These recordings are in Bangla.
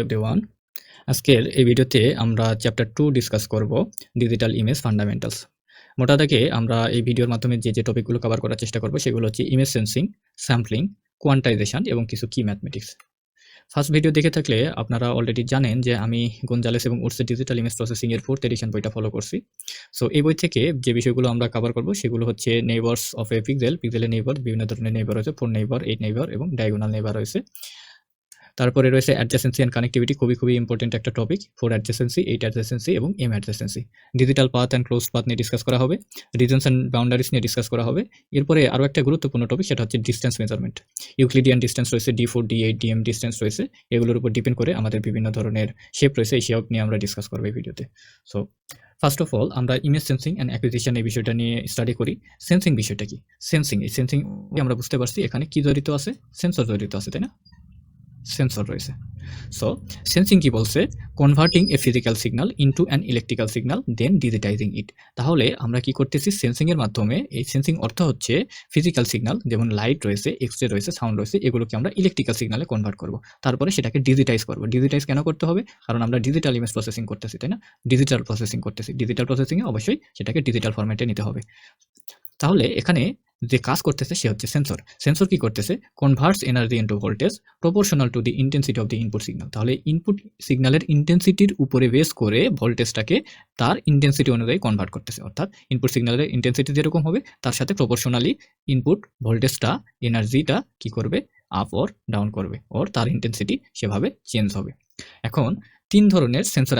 এভরিওয়ান, আজকের এই ভিডিওতে আমরা চ্যাপ্টার 2 ডিসকাস করব, ডিজিটাল ইমেজ ফান্ডামেন্টালস। মোটা দাগে আমরা এই ভিডিওর মাধ্যমে যে টপিকগুলো কভার করার চেষ্টা করব সেগুলো হচ্ছে ইমেজ সেন্সিং, স্যাম্পলিং, কোয়ান্টাইজেশন এবং কিছু কি ম্যাথমেটিক্স। ফার্স্ট ভিডিও দেখে থাকলে আপনারা অলরেডি জানেন যে আমি গঞ্জালেস এবং উডসের ডিজিটাল ইমেজ প্রসেসিং এর 4th এডিশন বইটা ফলো করছি। সো এই বই থেকে যে বিষয়গুলো আমরা কভার করব সেগুলো হচ্ছে নেইবারস অফ এ পিক্সেল, পিক্সেলের নেইবার, বিভিন্ন ধরনের নেইবার রয়েছে, 4 নেইবার, 8 নেইবার এবং ডায়াগোনাল নেইবার রয়েছে। তারপরে রয়েছে অ্যাডজেসেন্সি অ্যান্ড কানেক্টিভিটি, খুবই ইম্পর্টেন্ট একটা টপিক। 4 অ্যাডজেসেন্সি, 8 অ্যাডজেসেন্সি এবং m adjacency. Digital path and closed path নিয়ে ডিসকাস করা হবে। রিজনস অ্যান্ড বাউন্ডারিজ নিয়ে ডিসকাস করা হবে। এরপরে আরও একটা গুরুত্বপূর্ণ টপিক, সেটা হচ্ছে ডিসটেন্স মেজারমেন্ট। ইউক্লিডিয়ান ডিসটেন্স রয়েছে, D4, D8, DM ডিসটেন্স রয়েছে। এগুলোর উপর ডিপেন্ড করে আমাদের বিভিন্ন ধরনের শেপ রয়েছে, এই শেপ নিয়ে আমরা ডিসকাস করবো এই ভিডিওতে। সো ফার্স্ট অফ অল আমরা ইমেজ সেন্সিং অ্যান্ড অ্যাকুইজিশন এই বিষয়টা নিয়ে স্টাডি করি। সেন্সিং বিষয়টা কি? এই সেন্সিং আমরা বুঝতে পারছি এখানে কি জড়িত আছে, সেন্সর জড়িত আছে, তাই না? সেন্সর রয়েছে। সো সেন্সিং কি বলছে? Converting a physical signal into an electrical signal then digitising it. তাহলে আমরা কি করতেছি? সেন্সিং এর মাধ্যমে, এই সেন্সিং অর্থ হচ্ছে ফিজিক্যাল সিগন্যাল যেমন লাইট রয়েছে, এক্সরে রয়েছে, সাউন্ড রয়েছে, এগুলোকে আমরা ইলেকট্রিক্যাল সিগন্যালে কনভার্ট করব। তারপরে সেটাকে ডিজিটাইজ করব। ডিজিটাইজ কেন করতে হবে? কারণ আমরা ডিজিটাল ইমেজ প্রসেসিং করতেছি, তাই না? ডিজিটাল প্রসেসিং করতেছি। ডিজিটাল প্রসেসিংয়ে অবশ্যই সেটাকে ডিজিটাল ফরম্যাটে নিতে হবে। তাহলে এখানে যে কাজ করতেছে সে হচ্ছে সেন্সর। সেন্সর কি করতেছে? Converts energy into voltage proportional to the intensity of the input signal. তাহলে ইনপুট সিগন্যালের ইন্টেন্সিটির উপরে বেস করে ভোল্টেজটাকে তার ইন্টেন্সিটি অনুযায়ী কনভার্ট করতেছে। অর্থাৎ ইনপুট সিগন্যালের ইন্টেন্সিটি যেরকম হবে তার সাথে প্রপোর্শনালি ইনপুট ভোল্টেজটা, এনার্জিটা কি করবে? আপ অর ডাউন করবে, ওর তার ইন্টেন্সিটি সেভাবে চেঞ্জ হবে। এখন 3 ধরনের সেন্সর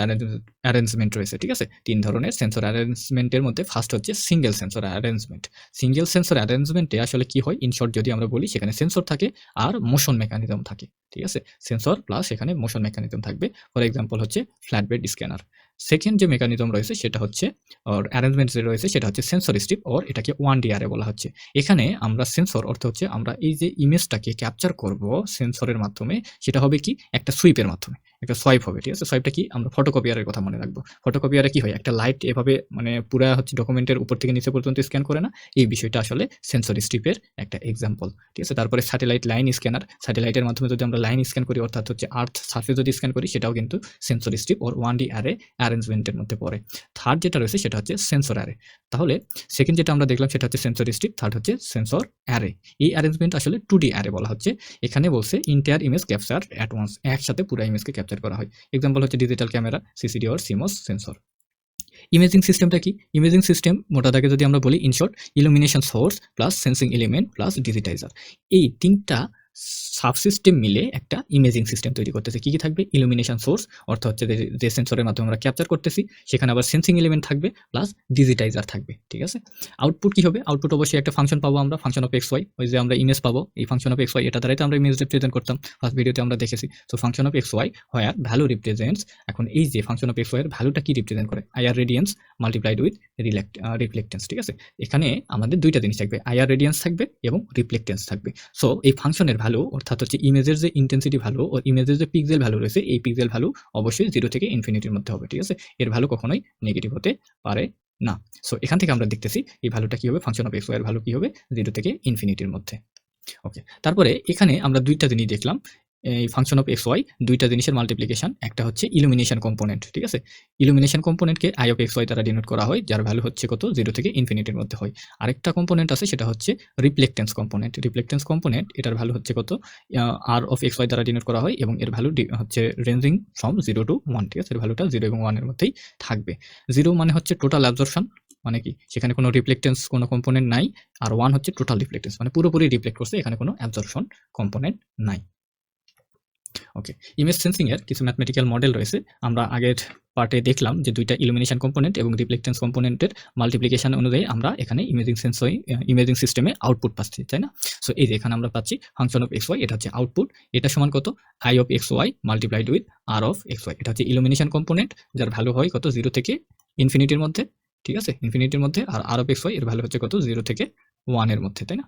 অ্যারেঞ্জমেন্ট রয়েছে, ঠিক আছে? 3 ধরনের সেন্সর অ্যারেঞ্জমেন্টের মধ্যে ফার্স্ট হচ্ছে single sensor arrangement. Single sensor অ্যারেঞ্জমেন্টে আসলে কি হয়? ইন শর্ট যদি আমরা বলি, সেখানে সেন্সর থাকে আর মোশন মেকানিজম থাকে, ঠিক আছে? সেন্সর প্লাস এখানে মোশন মেকানিজম থাকবে। ফর এক্সাম্পল হচ্ছে ফ্ল্যাটবেড স্ক্যানার। সেকেন্ড যে মেকানিজম রয়েছে সেটা হচ্ছে, ওর অ্যারেঞ্জমেন্ট যে রয়েছে সেটা হচ্ছে সেন্সর স্ট্রিপ, ওর এটাকে 1D অ্যারে বলা হচ্ছে। এখানে আমরা সেন্সর অর্থ হচ্ছে আমরা এই যে ইমেজটাকে ক্যাপচার করব সেন্সরের মাধ্যমে, সেটা হবে কি? একটা সুইপের মাধ্যমে একটা সোয়াইপ হবে, ঠিক আছে? সোয়াইপটা কি? আমরা ফটোকপিয়ারের কথা মনে রাখবো। ফটোকপিয়ারে কি হয়? একটা লাইট এভাবে মানে পুরা হচ্ছে ডকুমেন্টের উপর থেকে নিচে পর্যন্ত স্ক্যান করে না? এই বিষয়টা আসলে সেন্সর স্ট্রিপের একটা এক্সাম্পল, ঠিক আছে? তারপরে স্যাটেলাইট লাইন স্ক্যানার। স্যাটেলাইটের মাধ্যমে যদি আমরা লাইন স্ক্যান করি, অর্থাৎ হচ্ছে আর্থ সার্ফেস যদি স্ক্যান করি, সেটাও কিন্তু সেন্সর স্ট্রিপ ওর 1D অ্যারে অ্যারেঞ্জমেন্টের মধ্যে পড়ে। থার্ড যেটা রয়েছে সেটা হচ্ছে সেন্সর অ্যারে। তাহলে সেকেন্ড যেটা আমরা দেখলাম সেটা হচ্ছে সেন্সর স্ট্রিপ, থার্ড হচ্ছে সেন্সর অ্যারে। এই অ্যারেঞ্জমেন্ট আসলে 2D অ্যারে বলা হচ্ছে। এখানে বলছে entire image capture at once, একসাথে পুরো ইমেজকে ক্যাপচার করা হয়। এক্সাম্পল হচ্ছে digital camera, CCD or CMOS sensor. Imaging সিস্টেমটা কি? ইমেজিং সিস্টেম মোটা দাগে যদি আমরা বলি, in short, illumination source plus sensing element plus digitiser, এই 3টা সাবসিস্টেম মিলে একটা ইমেজিং সিস্টেম তৈরি করতেছে। কি কি থাকবে? ইলুমিনেশন সোর্স অর্থ হচ্ছে যে সেন্সরের মাধ্যমে আমরা ক্যাপচার করতেছি, সেখানে আবার সেন্সিং এলিমেন্ট থাকবে প্লাস ডিজিটাইজার থাকবে, ঠিক আছে? আউটপুট কি হবে? আউটপুট অবশ্যই একটা ফাংশন পাবো আমরা, ফাংশন অফ এক্স ওয়াই। ওই যে আমরা ইমেজ পাবো, এই ফাংশন অফ এক্স ওয়াই, এটা দ্বারাই তো আমরা ইমেজ রিপ্রেজেন্ট করতাম, ফার্স্ট ভিডিওতে আমরা দেখেছি। So function of x y where value represents, এখন এই যে ফাংশন অফ এক্স ওয়াই এর ভ্যালুটা কি রিপ্রেজেন্ট করে? আইআর রেডিয়েন্স মাল্টিপ্লাইড উইথ রিফ্লেক্টেন্স, ঠিক আছে? এখানে আমাদের দুইটা জিনিস থাকবে, আইআর রেডিয়েন্স থাকবে এবং রিফ্লেক্টেন্স থাকবে। সো এই ফাংশনের ভ্যালু অর্থাৎ হচ্ছে ইমেজের যে ইন্টেন্সিটি ভ্যালু ও ইমেজের যে পিক্সেল ভ্যালু রয়েছে, এই পিক্সেল ভ্যালু অবশ্যই 0 থেকে ইনফিনিটির মধ্যে হবে, ঠিক আছে? এর ভ্যালু কখনোই নেগেটিভ হতে পারে না। সো এখান থেকে আমরা দেখতেছি এই ভ্যালুটা কি হবে? ফাংশন অফ এক্স ওয়াই এর ভ্যালু কি হবে? 0 থেকে ইনফিনিটির মধ্যে। ওকে, তারপরে এখানে আমরা দুইটা জিনিস দেখলাম, এই ফাংশন অফ এক্স ওয়াই দুইটা জিনিসের মাল্টিপ্লিকেশন। একটা হচ্ছে ইলুমিনেশন কম্পোনেন্ট, ঠিক আছে? ইলুমিনেশন কম্পোনেন্টকে আই অফ এক্স ওয়াই দ্বারা ডিনোট করা হয়, যার ভ্যালু হচ্ছে কত? 0 থেকে ইনফিনিটির মধ্যে হয়। আরেকটা কম্পোনেন্ট আছে, সেটা হচ্ছে রিফ্লেক্টেন্স কম্পোনেন্ট। রিফ্লেক্টেন্স কম্পোনেন্ট, এটার ভ্যালু হচ্ছে কত? আর অফ এক্স ওয়াই দ্বারা ডিনোট করা হয় এবং এর ভ্যালু হচ্ছে রেঞ্জিং ফ্রম 0 to 1, ঠিক আছে? এর ভ্যালুটা 0 এবং 1 এর মধ্যেই থাকবে। 0 মানে হচ্ছে টোটাল অ্যাবজর্পশন, মানে কি? সেখানে কোনো রিফ্লেক্টেন্স কোনো কম্পোনেন্ট নাই। আর 1 হচ্ছে টোটাল রিফ্লেক্টেন্স, মানে পুরোপুরি রিফ্লেক্ট করছে, এখানে কোনো অ্যাবজর্পশন কম্পোনেন্ট নাই। ওকে, ইমেজ সেন্সিং এর কিছু ম্যাথমেটিক্যাল মডেল রয়েছে। আমরা আগের পার্টে দেখলাম যে দুইটা ইলুমিনেশন কম্পোনেন্ট এবং রিফ্লেক্টেন্স কম্পোনেন্টের মাল্টিপ্লিকেশন অনুযায়ী আমরা এখানে ইমেজিং সিস্টেমে আউটপুট পাচ্ছি, তাই না? সো এই যে এখানে আমরা পাচ্ছি ফাংশন অফ এক্স ওয়াই, এটা হচ্ছে আউটপুট। এটা সমান কত? I of x y multiplied with r of x y. এটা হচ্ছে ইলুমিনেশন কম্পোনেন্ট, যার ভ্যালু হয় কত? 0 থেকে ইনফিনিটির মধ্যে, ঠিক আছে? ইনফিনিটির মধ্যে। আর আর অফ এক্স ওয়াই এর ভ্যালু হচ্ছে কত? 0 থেকে 1 এর মধ্যে, তাই না?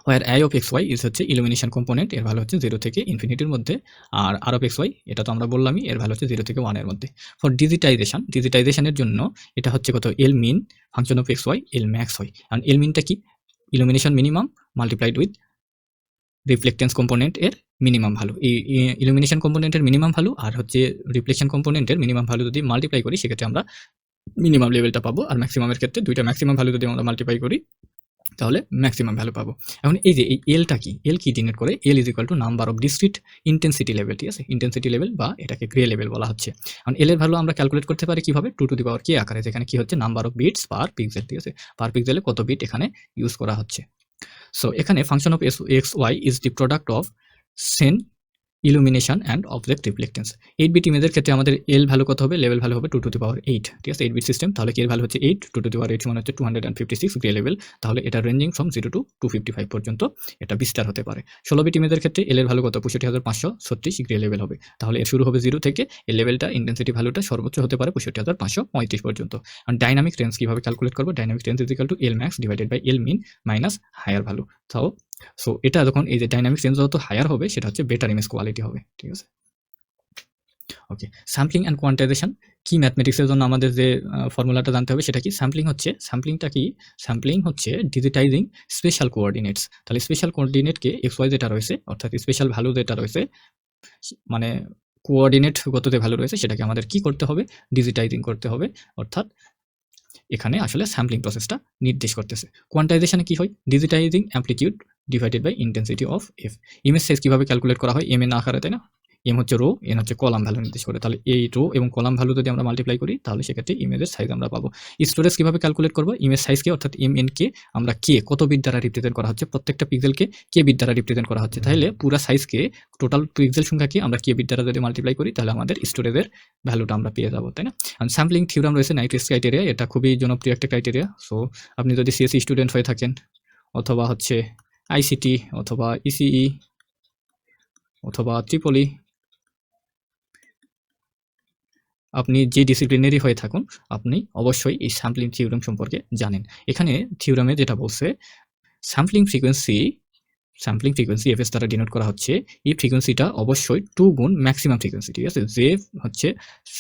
where i of xy is হচ্ছে ইলুমিনেশন কম্পোনেন্ট, এর ভ্যালু হচ্ছে 0 থেকে ইনফিনিটির মধ্যে। আর r of xy এটা তো আমরা বললামই, এর ভ্যালু হচ্ছে 0 থেকে 1 এর মধ্যে। ফর ডিজিটাইজেশনের জন্য এটা হচ্ছে কত? L min function of xy L max হয়। কারণ এল মিনটা কি? Illumination minimum multiplied with reflectance component এর মিনিমাম ভ্যালু, এই ইলুমিনেশন কম্পোনেন্টের মিনিমাম ভ্যালু আর হচ্ছে রিফ্লেকশন কম্পোনেন্টের মিনিমাম ভ্যালু যদি মাল্টিপ্লাই করি সেক্ষেত্রে আমরা মিনিমাম লেভেলটা পাবো, আর ম্যাক্সিমামের ক্ষেত্রে দুইটা ম্যাক্সিমাম ভ্যালু যদি আমরা মাল্টিপ্লাই করি তাহলে ম্যাক্সিমাম ভ্যালু পাবো। এখন এই যে এই এলটা কি, এল কি ডিনোট করে, এল is equal two number of discrete intensity level, ঠিক আছে, ইন্টেন্সিটি লেভেল বা এটাকে গ্রে লেভেল বলা হচ্ছে। কারণ এল এর ভ্যালু আমরা ক্যালকুলেট করতে পারি কিভাবে, 2 টু দি পাওয়ার কে আকারে, যেখানে কি হচ্ছে number of bits per pixel, ঠিক আছে, পার পিক্সেলে কত বিট এখানে ইউজ করা হচ্ছে। সো এখানে function of x Y is the product of scene illumination and object reflectance. 8 bit ইমেজের ক্ষেত্রে আমাদের এল ভ্যালু কত হবে, লেভেল ভ্যালু হবে 2 টু দি পাওয়ার 8, ঠিক আছে, 8 বিট সিস্টেম, তাহলে কে এর ভ্যালু হচ্ছে 8, 2 টু দি পাওয়ার 8 সমান হচ্ছে 256 গ্রে লেভেল, তাহলে এটা রেঞ্জিং ফ্রম 0 টু 255 পর্যন্ত এটা বিস্তার হতে পারে। 16 বিট ইমেজের ক্ষেত্রে এল এর ভ্যালু কত, 65536 গ্রে লেভেল হবে, তাহলে এর শুরু হবে 0 থেকে, এই লেভেলটা ইন্টেন্সিটি ভ্যালুটা সর্বোচ্চ হতে পারে 65535 পর্যন্ত। আর ডাইনামিক রেঞ্জ কিভাবে ক্যালকুলেট করব, dynamic range is equal to L max divided by L min minus higher value. So এটা যখন এই যে ডাইনামিক রেঞ্জ যত হায়ার হবে সেটা হচ্ছে বেটার ইমেজ কোয়ালিটি হবে, ঠিক আছে। ওকে, স্যাম্পলিং অ্যান্ড কোয়ান্টাইজেশন কি, ম্যাথমেটিক্সের জন্য আমাদের যে ফর্মুলাটা জানতে হবে সেটা কি, স্যাম্পলিংটা কি, স্যাম্পলিং হচ্ছে ডিজিটাইজিং স্পেশাল কোঅর্ডিনেটস। তাহলে স্পেশাল কোঅর্ডিনেটকে এক্স ওয়াই যেটা রয়েছে অর্থাৎ স্পেশাল ভ্যালু যেটা রয়েছে, মানে কোঅর্ডিনেট গত যে ভ্যালু রয়েছে সেটাকে আমাদের কি করতে হবে, ডিজিটাইজিং করতে হবে, অর্থাৎ এখানে আসলে স্যাম্পলিং প্রসেসটা নির্দেশ করতেছে। কোয়ান্টাইজেশনে কি হয়, digitising amplitude divided by intensity of f. Image size কিভাবে ক্যালকুলেট করা হয়, এম এন আকারে, তাই না, এম হচ্ছে রো, এন হচ্ছে কলাম ভ্যালু নির্দেশ করে, তাহলে এই রো এবং কলাম ভ্যালু যদি আমরা মাল্টিপ্লাই করি তাহলে সেক্ষেত্রে ইমেজের সাইজ আমরা পাবো। স্টোরেজ কিভাবে ক্যালকুলেট করবো, ইমেজ সাইজকে অর্থাৎ এম এন কে আমরা কে কত বিট দ্বারা রিপ্রেজেন্ট করা হচ্ছে, প্রত্যেকটা পিক্সেলকে কে বিট দ্বারা রিপ্রেজেন্ট করা হচ্ছে, তাহলে পুরো সাইজকে টোটাল পিক্সেল সংখ্যাকে আমরা কে বিট দ্বারা যদি মাল্টিপ্লাই করি তাহলে আমাদের স্টোরেজের ভ্যালুটা আমরা পেয়ে যাবো, তাই না। স্যাম্পলিং থিওরাম রয়েছে, নাইট্রিস ক্রাইটেরিয়া, এটা খুবই জনপ্রিয় একটা ক্রাইটেরিয়া। সো আপনি যদি সিএসসি স্টুডেন্ট হয়ে থাকেন অথবা হচ্ছে আইসিটি অথবা ইসিই অথবা ট্রিপলি, আপনি যে ডিসিপ্লিনেরই হয়ে থাকুন আপনি অবশ্যই এই স্যাম্পলিং থিওরাম সম্পর্কে জানেন। এখানে থিওরামে যেটা বলছে, স্যাম্পলিং ফ্রিকোয়েন্সি এফএস দ্বারা ডিনোট করা হচ্ছে, এই ফ্রিকোয়েন্সিটা অবশ্যই 2 গুণ ম্যাক্সিমাম ফ্রিকোয়েন্সি, ঠিক আছে, যে হচ্ছে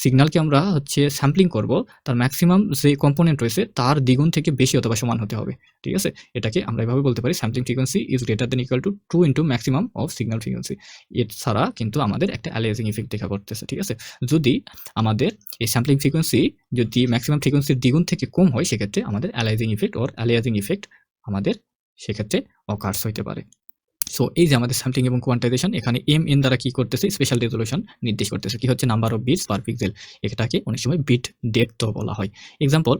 সিগন্যালকে আমরা হচ্ছে স্যাম্পলিং করব তার ম্যাক্সিমাম যে কম্পোনেন্ট রয়েছে তার দ্বিগুণ থেকে বেশি অথবা সমান হতে হবে, ঠিক আছে। এটাকে আমরা এভাবে বলতে পারি, sampling frequency is greater than equal to 2 into maximum of signal frequency. এছাড়া কিন্তু আমাদের একটা অ্যালিয়াসিং ইফেক্ট দেখা করতেছে, ঠিক আছে। যদি আমাদের এই স্যাম্পলিং ফ্রিকোয়েন্সি যদি ম্যাক্সিমাম ফ্রিকোয়েন্সির দ্বিগুণ থেকে কম হয় সেক্ষেত্রে আমাদের অ্যালাইজিং ইফেক্ট অর অ্যালিয়াসিং ইফেক্ট আমাদের সেক্ষেত্রে অকার্স হইতে পারে। সো এই যে আমাদের স্যাম্পলিং এবং কোয়ান্টাইজেশন, এখানে এম এন দ্বারা কি করতেছে, স্পেশাল রেজলিউশন নির্দেশ করতেছে, কি হচ্ছে number of bits per pixel, এটাকে অনেক সময় বিট ডেপথ বলা হয়। এক্সাম্পল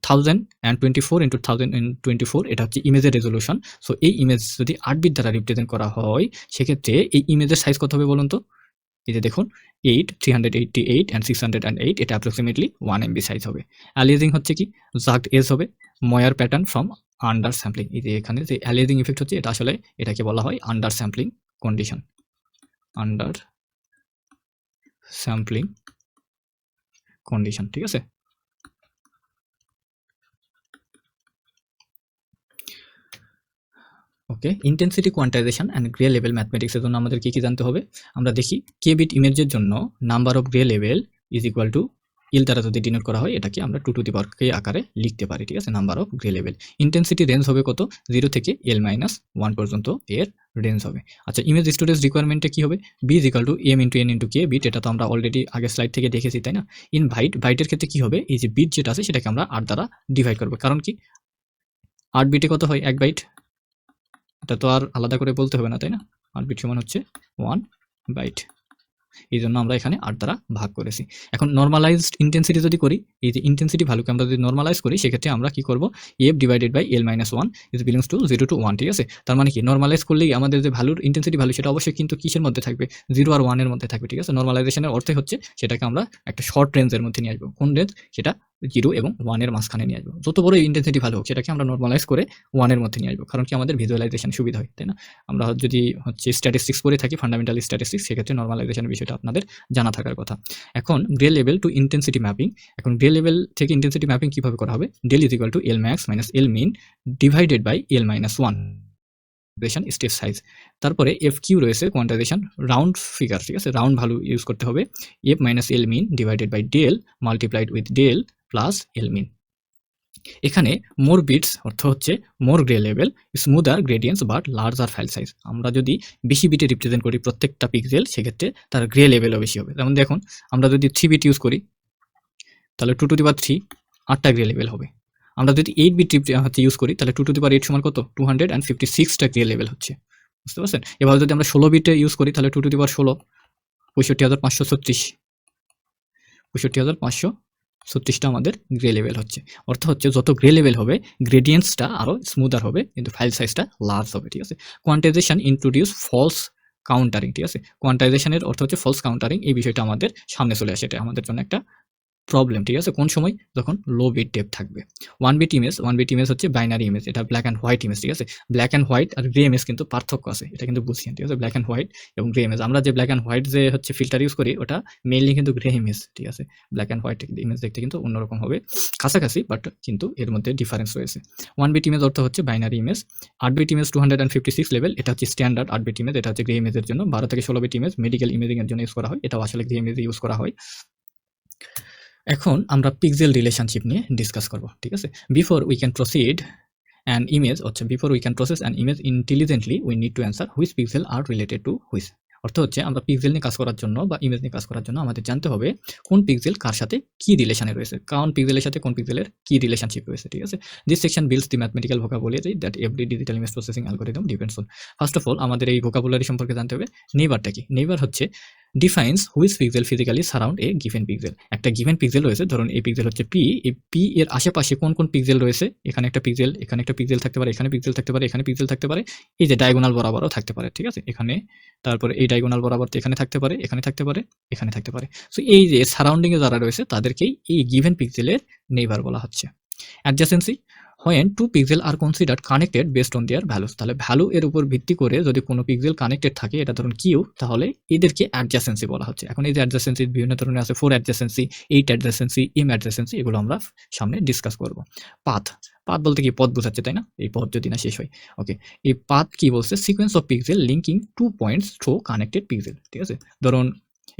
1024 ইন্টু 1024, এটা হচ্ছে ইমেজের রেজলিউশন। সো এই ইমেজ যদি 8 বিট দ্বারা রিপ্রেজেন্ট করা হয় সেক্ষেত্রে এই ইমেজের সাইজ কত হবে বলুন তো, এই যে দেখুন 8, 388 and 608, এটা অ্যাপ্রক্সিমেটলি 1 MB সাইজ হবে। অ্যালিয়াজিং হচ্ছে কি, জাগড এজ হবে, ময়ার প্যাটার্ন ফ্রম আন্ডার স্যাম্পলিং, এই যে এখানে যে অ্যালিয়াজিং ইফেক্ট হচ্ছে এটা আসলে এটাকে বলা হয় under sampling condition, under sampling condition, ঠিক আছে। Okay, intensity quantisation and grey level ম্যাথমেটিক্সের জন্য আমাদের কি কি জানতে হবে, আমরা দেখি কে বিট ইমেজের জন্য number of grey level is equal to L দ্বারা যদি ডিনোট করা হয় এটাকে আমরা 2 টু দি পাওয়ার কে আকারে লিখতে পারি, ঠিক আছে, number of grey level. Intensity range হবে কত, 0 থেকে L-1 পর্যন্ত এর রেঞ্জ হবে। আচ্ছা, ইমেজ স্টোরেজ রিকোয়ারমেন্টে কি হবে, B is equal to M into N into K bit, এটা তো আমরা অলরেডি আগের স্লাইড থেকে দেখেছি, তাই না। ইন বাইটের ক্ষেত্রে কি হবে, এই যে বিট যেটা আছে সেটাকে আমরা 8 দ্বারা ডিভাইড করবো, কারণ কি 8 বিটে কত হয় 1 বাইট, এটা তো আর আলাদা করে বলতে হবে না, তাই না। 8 বিট সমান হচ্ছে 1 বাইট, এই জন্য আমরা এখানে 8 দ্বারা ভাগ করেছি। এখন নর্মালাইজড ইন্টেন্সিটি যদি করি, এই যে ইন্টেন্সিটি ভ্যালুকে আমরা যদি নর্মালাইজ করি সেক্ষেত্রে আমরা কি করব, f divided by L-1 is belongs to 0 to 1, ঠিক আছে। তার মানে কি নর্মালাইজ করলেই আমাদের যে ভ্যালুর ইন্টেন্সিটি ভ্যালু সেটা অবশ্যই কিন্তু কিসের মধ্যে থাকবে, 0 আর 1 এর মধ্যে থাকবে, ঠিক আছে। নর্মালাইজেশনের অর্থই হচ্ছে সেটাকে আমরা একটা শর্ট রেঞ্জের মধ্যে নিয়ে আসবো, কোন রেঞ্জ, সেটা 0 এবং 1 এর মাঝখানে নিয়ে আসবো। যত বড় ইন্টেন্সিটি ভ্যালু হোক সেটাকে আমরা নর্মালাইজ করে 1 এর মধ্যে নিয়ে আসবো, কারণ কি আমাদের ভিজুয়ালাইজেশন সুবিধা হয়, তাই না। আমরা যদি হচ্ছে স্ট্যাটিস্টিক্স পড়ে থাকি, ফান্ডামেন্টাল স্ট্যাটিস্টিক্স, সেক্ষেত্রে নর্মালাইজেশনের বিষয়টা আপনাদের জানা থাকার কথা। এখন grey level to intensity mapping, এখন গ্রে লেভেল থেকে ইন্টেন্সিটি ম্যাপিং কিভাবে করা হবে, del is equal to L max minus L min divided by L-1 step size. তারপরে এফ কিউ রয়েছে কোয়ান্টাইজেশন রাউন্ড ফিগার, ঠিক আছে, রাউন্ড ভ্যালু ইউজ করতে হবে, F minus L min divided by del multiplied with del plus L min. এখানে মোর বিটস অর্থ হচ্ছে more grey level, smoother gradients but larger file size. আমরা যদি বেশি বিটে রিপ্রেজেন্ট করি প্রত্যেকটা পিক্সেল, সেক্ষেত্রে তার গ্রে লেভেলও বেশি হবে। যেমন দেখুন, আমরা যদি 3 বিট ইউজ করি তাহলে 2 টু দি পাওয়ার 3 8টা গ্রে লেভেল হবে। আমরা যদি 8 বিট হচ্ছে ইউজ করি তাহলে 2 টু দি পাওয়ার 8 সমান কত? 256টা গ্রে লেভেল হচ্ছে। বুঝতে পারছেন? এবার যদি আমরা 16 বিটে ইউজ করি তাহলে 2 টু দি পাওয়ার 16 65536 65536টা আমাদের গ্রে লেভেল হচ্ছে। অর্থ হচ্ছে যত গ্রে লেভেল হবে গ্রেডিয়েন্টসটা আরও স্মুদার হবে, কিন্তু ফাইল সাইজটা লার্জ হবে। ঠিক আছে? Quantisation introduce false contouring. ঠিক আছে? কোয়ান্টাইজেশনের অর্থ হচ্ছে ফলস কাউন্টারিং। এই বিষয়টা আমাদের সামনে চলে আসে, এটা আমাদের জন্য একটা প্রবলেম। ঠিক আছে? কোন সময়? যখন লো বিট ডেপথ থাকবে। 1 বিট ইমেজ হচ্ছে বাইনারি ইমেজ, এটা ব্ল্যাক অ্যান্ড হোয়াইট ইমেজ। ঠিক আছে? ব্ল্যাক অ্যান্ড হোয়াইট আর গ্রে ইমেজ কিন্তু পার্থক্য আছে, এটা কিন্তু বুঝিয়ে। ঠিক আছে? ব্ল্যাক অ্যান্ড হোয়াইট এবং গ্রে ইমেজ, আমরা যে ব্ল্যাক অ্যান্ড হোয়াইট যে হচ্ছে ফিল্টার ইউজ করি ওটা মেইনলি কিন্তু গ্রে ইমেজ। ঠিক আছে? ব্ল্যাক অ্যান্ড হোয়াইট ইমেজ দেখতে কিন্তু অন্যরকম হবে, কাছাকাছি, বাট কিন্তু এর মধ্যে ডিফারেন্স রয়েছে। 1 বিট ইমেজ অর্থ হচ্ছে binary image. 8 bit image 256 level, এটা হচ্ছে স্ট্যান্ডার্ড 8 বিট ইমেজ, এটা হচ্ছে গ্রে ইমেজের জন্য। 12 থেকে 16 বিট ইমেজ মেডিকেল ইমেজিং এর জন্য ইউজ করা হয়, এটাও আসলে গ্রে ইমেজে ইউজ করা হয়। এখন আমরা পিক্সেল রিলেশনশিপ নিয়ে ডিসকাস করব। ঠিক আছে? Before we can proceed an image, আচ্ছা, before we can process an image intelligently we need to answer which pixel are related to which. অর্থ হচ্ছে আমরা পিক্সেল নিয়ে কাজ করার জন্য বা ইমেজ নিয়ে কাজ করার জন্য আমাদের জানতে হবে কোন পিক্সেল কার সাথে কি রিলেশনে রয়েছে, কোন পিক্সেলের সাথে কোন পিক্সেলের কি রিলেশনশিপ রয়েছে। ঠিক আছে? This section builds the mathematical vocabulary that every digital image processing algorithm depends on. First of all আমাদের এই ভোকাবুলারি সম্পর্কে জানতে হবে। নেইবারটা কি? নেইবার হচ্ছে defines which pixel physically surround a given pixel. একটা গিভেন পিক্সেল রয়েছে, ধরুন এই পিক্সেল হচ্ছে পি, এই পি এর আশেপাশে কোন কোন পিক্সেল রয়েছে, এখানে একটা পিক্সেল, এখানে একটা পিক্সেল থাকতে পারে, এখানে পিক্সেল থাকতে পারে, এখানে পিক্সেল থাকতে পারে, এই যে ডায়াগোনাল বরাবরও থাকতে পারে। ঠিক আছে? এখানে, তারপরে এই ডায়াগোনাল বরাবর এখানে থাকতে পারে, এখানে থাকতে পারে, এখানে থাকতে পারে। সো এই যে সারাউন্ডিং এ যারা রয়েছে তাদেরকেই এই গিভেন পিক্সেলের নেইবার বলা হচ্ছে। Adjacency, when two pixel are considered connected based on their values, তাহলে ভ্যালু এর উপর ভিত্তি করে যদি কোনো পিক্সেল কানেক্টেড থাকে, এটা ধরুন কিউ, তাহলে এদেরকে অ্যাডজাসেন্সি বলা হচ্ছে। এখন এই যে অ্যাডজাসেন্সি বিভিন্ন ধরনের আছে, 4 অ্যাডজাসেন্সি, 8 অ্যাডজাসেন্সি, এম অ্যাডজাসেন্সি, এগুলো আমরা সামনে ডিসকাস করব। পাথ, পাথ বলতে কি পথ বোঝাচ্ছে, তাই না? এই পথ যদি না শেষ হয়। ওকে, এই পাথ কি বলছে? Sequence of pixel linking 2 points through connected pixel. ঠিক আছে? ধরুন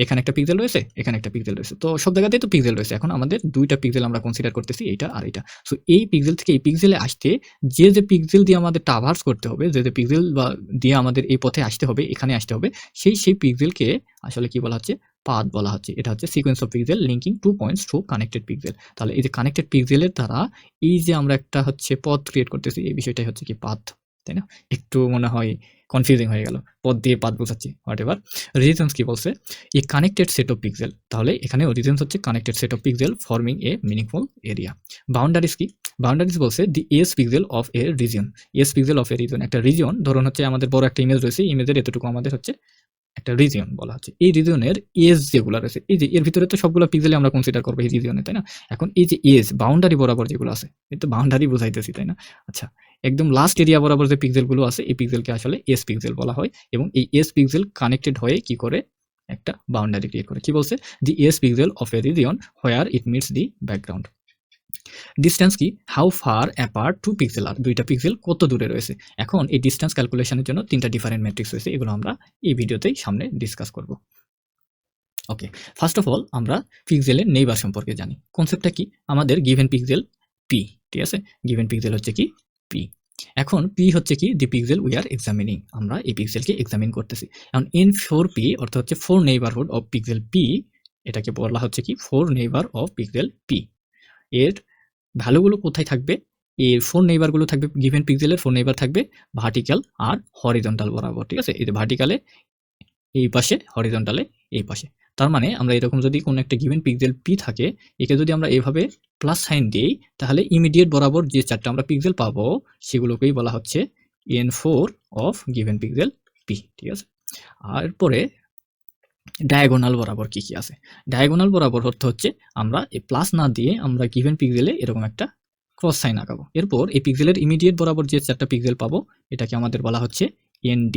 এখানে একটা পিক্সেল রয়েছে, এখানে একটা পিক্সেল রয়েছে, তো সব জায়গাতেই তো পিক্সেল রয়েছে। এখন আমাদের দুইটা পিক্সেল আমরা কনসিডার করতেছি, এইটা আর এটা। সো এই পিক্সেল থেকে এই পিক্সেলে আসতে যে পিক্সেল দিয়ে আমাদের ট্রাভার্স করতে হবে, যে পিক্সেল বা দিয়ে আমাদের এই পথে আসতে হবে, এখানে আসতে হবে, সেই পিক্সেলকে আসলে কি বলা হচ্ছে? পাথ বলা হচ্ছে। এটা হচ্ছে sequence of pixel linking 2 points through connected pixel. তাহলে এই যে কানেক্টেড পিক্সেলের দ্বারা এই যে আমরা একটা হচ্ছে পথ ক্রিয়েট করতেছি, এই বিষয়টাই হচ্ছে কি পাথ, তাই না? একটু মনে হয় কনফিউজিং হয়ে গেল, পথ দিয়ে পাথ বোঝাচ্ছি, হোয়াট এভার। রিজনস কি বলছে? A connected set of pixel, তাহলে এখানে রিজনস হচ্ছে connected set of pixel forming a meaningful area. Boundaries কি? বাউন্ডারিজ বলছে the S pixel of a region. S pixel of a region, একটা রিজন ধরুন হচ্ছে আমাদের বড় একটা ইমেজ রয়েছে, ইমেজের এতটুকু আমাদের হচ্ছে একটা রিজিয়ন বলা হচ্ছে। এই রিজিয়নের এজ যেগুলো রয়েছে, এই যে এর ভিতরে তো সবগুলো পিক্সেলে আমরা কনসিডার করবো এই রিজিয়নে, তাই না? এখন এই যে এজ বাউন্ডারি বরাবর যেগুলো আছে, এই তো বাউন্ডারি বুঝাইতেছি, তাই না? আচ্ছা, একদম লাস্ট এরিয়া বরাবর যে পিক্সেলগুলো আছে, এই পিক্সেলকে আসলে এস পিক্সেল বলা হয়, এবং এই এস পিক্সেল কানেক্টেড হয়ে কি করে? একটা বাউন্ডারি ক্রিয়েট করে। কি বলছে? The S pixel of a region where it meets the background. Distance কি? How far apart two pixel are, দুইটা পিক্সেল কত দূরে রয়েছে। এখন এই ডিস্টেন্স ক্যালকুলেশনের জন্য 3টা ডিফারেন্ট ম্যাট্রিক্স রয়েছে, এগুলো আমরা এই ভিডিওতেই সামনে ডিসকাস করব। ওকে, ফার্স্ট অফ অল আমরা পিক্সেলের নেইবার সম্পর্কে জানি। কনসেপ্টটা কি? আমাদের গিভেন পিক্সেল পি, ঠিক আছে? গিভেন পিক্সেল হচ্ছে কি? পি। এখন পি হচ্ছে কি? দি পিক্সেল উই আর এক্সামিনিং, আমরা এই পিক্সেলকে এক্সামিন করতেছি। এখন ইন 4p অর্থাৎ হচ্ছে 4 নেইবারহুড অফ পিক্সেল পি, এটাকে বলা হচ্ছে কি? 4 নেইবার অফ পিক্সেল পি। এর ভ্যালুগুলো কোথায় থাকবে? এই 4 নেইবারগুলো থাকবে, গিভেন পিক্সেলের 4 নেইবার থাকবে ভার্টিক্যাল আর হরিজন্টাল বরাবর। ঠিক আছে? এই যে ভার্টিক্যালে এই পাশে, হরিজন্টালে এই পাশে। তার মানে আমরা এরকম যদি কোনো একটা গিভেন পিক্সেল পি থাকে, একে যদি আমরা এভাবে প্লাস সাইন দিই, তাহলে ইমিডিয়েট বরাবর যে 4টা আমরা পিক্সেল পাবো সেগুলোকেই বলা হচ্ছে n4 of given pixel P. ঠিক আছে? আর এরপরে ডায়াগোনাল বরাবর কি কি আছে? ডায়াগোনাল বরাবর অর্থ হচ্ছে আমরা এই প্লাস না দিয়ে আমরা গিভেন পিক্সেলে এরকম একটা ক্রস সাইন আঁকাবো। এরপর এই পিক্সেলের ইমিডিয়েট বরাবর যে 4টা পিক্সেল পাবো, এটাকে আমাদের বলা হচ্ছে ND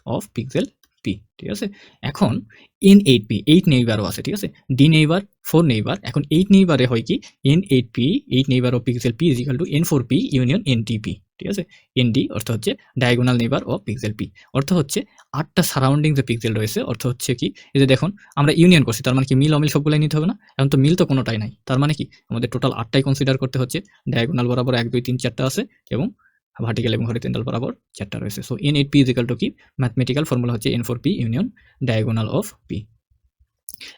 অফ পিক্সেল পি। ঠিক আছে? এখন N8p, 8 নেইবারও আছে। ঠিক আছে? D neighbour, 4 neighbour. এখন 8 নেইবারে হয় কি? N8p, 8 neighbour of pixel P is equal two N4p union NTP। ঠিক আছে। এনডি অর্থ হচ্ছে diagonal neighbour of pixel P, অর্থ হচ্ছে 8টা সারাউন্ডিং যে পিক্সেল রয়েছে, অর্থ হচ্ছে কি এই যে দেখুন আমরা ইউনিয়ন করছি, তার মানে কি মিল অমিল সবগুলাই নিতে হবে না? এখন তো মিল তো কোনোটাই নাই, তার মানে কি আমাদের টোটাল 8টাই কনসিডার করতে হচ্ছে। ডায়াগোনাল বরাবর 1 2 3 4টা আছে এবং ভার্টিক্যাল এবং হরিজন্টাল বরাবর 4টা রয়েছে। সো N8P ইকুয়াল টু কি, ম্যাথমেটিক্যাল ফর্মুলা হচ্ছে N4P union diagonal of P.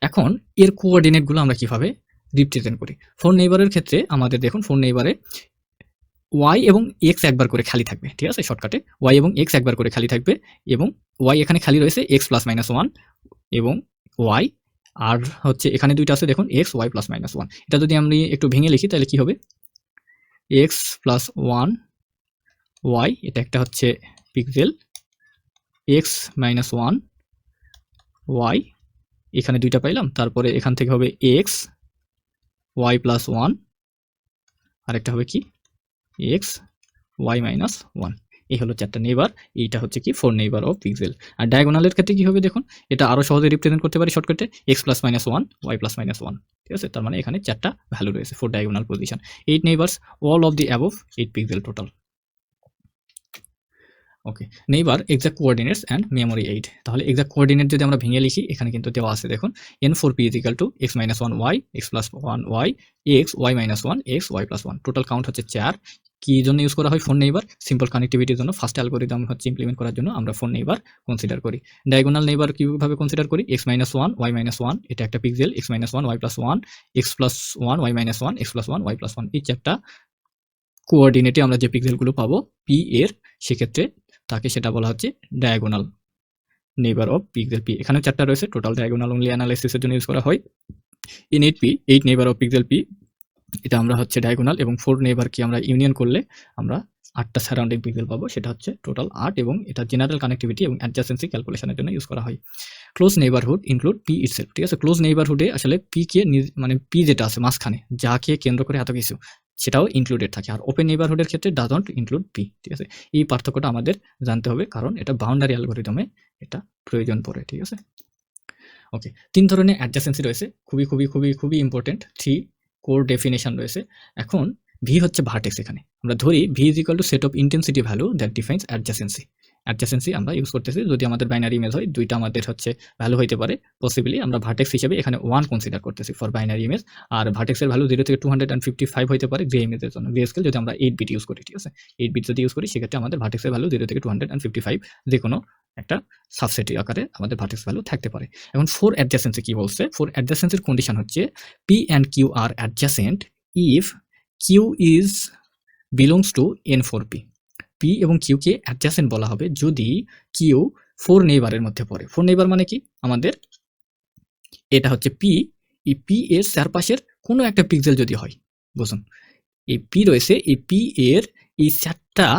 এখন এর কোঅর্ডিনেটগুলো আমরা কিভাবে রিপ্রেজেন্ট করি? ফোর নেইবারের ক্ষেত্রে আমাদের দেখুন ফোর নেইবারে ওয়াই এবং এক্স একবার করে খালি থাকবে, ঠিক আছে। শর্টকাটে ওয়াই এবং এক্স একবার করে খালি থাকবে এবং ওয়াই এখানে খালি রয়েছে এক্স প্লাস মাইনাস ওয়ান এবং ওয়াই, আর হচ্ছে এখানে দুইটা আছে দেখুন x y plus minus one. এটা যদি আমি একটু ভেঙে লিখি তাহলে কি হবে, এক্স প্লাস ওয়ান ওয়াই, এটা একটা হচ্ছে pixel, x minus one y, এখানে দুইটা পাইলাম, তারপরে এখান থেকে হবে এক্স ওয়াই প্লাস ওয়ান, আরেকটা হবে কি এক্স ওয়াই মাইনাস ওয়ান। এই হলো 4টা নেইবার, এইটা হচ্ছে কি 4 নেইবার অফ পিক্সেল। আর ডায়াগোনালের ক্ষেত্রে কি হবে দেখুন, এটা আরো সহজে রিপ্রেজেন্ট করতে পারি শর্টকাটে x plus minus one y plus minus one, ঠিক আছে। তার মানে এখানে 4টা ভ্যালু রয়েছে, 4 diagonal position, 8 neighbours, all of the above 8 pixel total. Okay, neighbour exact coordinates and memory aid. তাহলে এক্সাক্ট কোঅর্ডিনেট যদি আমরা ভেঙে লিখি, এখানে কিন্তু দেওয়া আছে দেখুন N4P equal to x minus one y x plus one y x y minus one x y plus one. Total count হচ্ছে 4। কি জন্য ইউজ করা হয় ফোন নেইবার? সিম্পল কানেক্টিভিটির জন্য। ফার্স্ট অ্যালগোরিদম হচ্ছে ইমপ্লিমেন্ট করার জন্য আমরা ফোন নেইবার কনসিডার করি। ডায়াগোনাল নেইবার কিভাবে কনসিডার করি? X minus one y minus one, এটা একটা pixel, x minus one y plus one x plus one y minus one x plus one y plus one. এই 4টা কোঅর্ডিনেটে আমরা যে পিক্সেলগুলো পাবো পি এর, সেক্ষেত্রে তাকে সেটা বলা হচ্ছে diagonal neighbour of pixel P. এখানে 4টা রয়েছে, টোটাল ডায়াগোনাল অনলি অ্যানালাইসিসের জন্য ইউজ করা হয়। N8P 8 neighbour of pixel P, এটা আমরা হচ্ছে ডায়াগোনাল এবং 4 নেইবার কি আমরা ইউনিয়ন করলে আমরা 8টা সারাউন্ডিং পিক্সেল পাবো, সেটা হচ্ছে টোটাল 8 এবং এটা জেনারেল কানেক্টিভিটি এবং অ্যাডজাসেন্সি ক্যালকুলেশনের জন্য ইউজ করা হয়। Close neighbourhood include P itself, ঠিক আছে। ক্লোজ নেইবারহুডে আসলে পি কে মানে পি যেটা আছে মাঝখানে, যাকে কেন্দ্র করে এত কিছু, সেটাও ইনক্লুডেড থাকে। আর ওপেন নেইবারহুডের ক্ষেত্রে ডাজন্ট ইনক্লুড পি, ঠিক আছে। এই পার্থক্যটা আমাদের জানতে হবে, কারণ এটা বাউন্ডারি অ্যালগরিদমে এটা প্রয়োজন পড়ে, ঠিক আছে। ওকে, 3 ধরনের অ্যাডজাসেন্সি রয়েছে, খুবই খুবই খুবই খুবই ইম্পর্টেন্ট। 3 কোর ডেফিনেশন রয়েছে। এখন ভি হচ্ছে ভার্টেক্স, এখানে আমরা ধরি V is equal two set of intensity value that defines adjacency. Adjacency আমরা ইউজ করতেছি যদি আমাদের বাইনারি ইমেজ হয়, দুইটা আমাদের হচ্ছে ভ্যালু হইতে পারে পসিবলি, আমরা ভার্টেক্স হিসেবে এখানে 1 কনসিডার করতেছি ফর বাইনারি ইমেজ। আর ভার্টেক্সের ভ্যালু 0 থেকে 255 হইতে পারে গ্রে ইমেজের জন্য। গ্রে স্কেল যদি আমরা 8 বিট ইউজ করি, ঠিক আছে, 8 বিট যদি ইউজ করি, সেক্ষেত্রে আমাদের ভার্টেক্সের ভ্যালু 0 থেকে 255 যে কোনো একটা সাবসেটি আকারে আমাদের ভার্টেক্স ভ্যালু থাকতে পারে। এখন 4 অ্যাডজাসেন্সি কি বলছে? 4 অ্যাডজাসেন্সির কন্ডিশন হচ্ছে p and Q are adjacent if q is belongs to N4P। P এবং কিউকে অ্যাডজাসেন্ট বলা হবে যদি কিউ 4 নেইবারের মধ্যে পড়ে। 4 নেইবার মানে কি, আমাদের এটা হচ্ছে পি, এই পি এর চারপাশের কোনো একটা পিক্সেল যদি হয়, বুঝুন এই পি রয়েছে, এই পি এর এই 4টা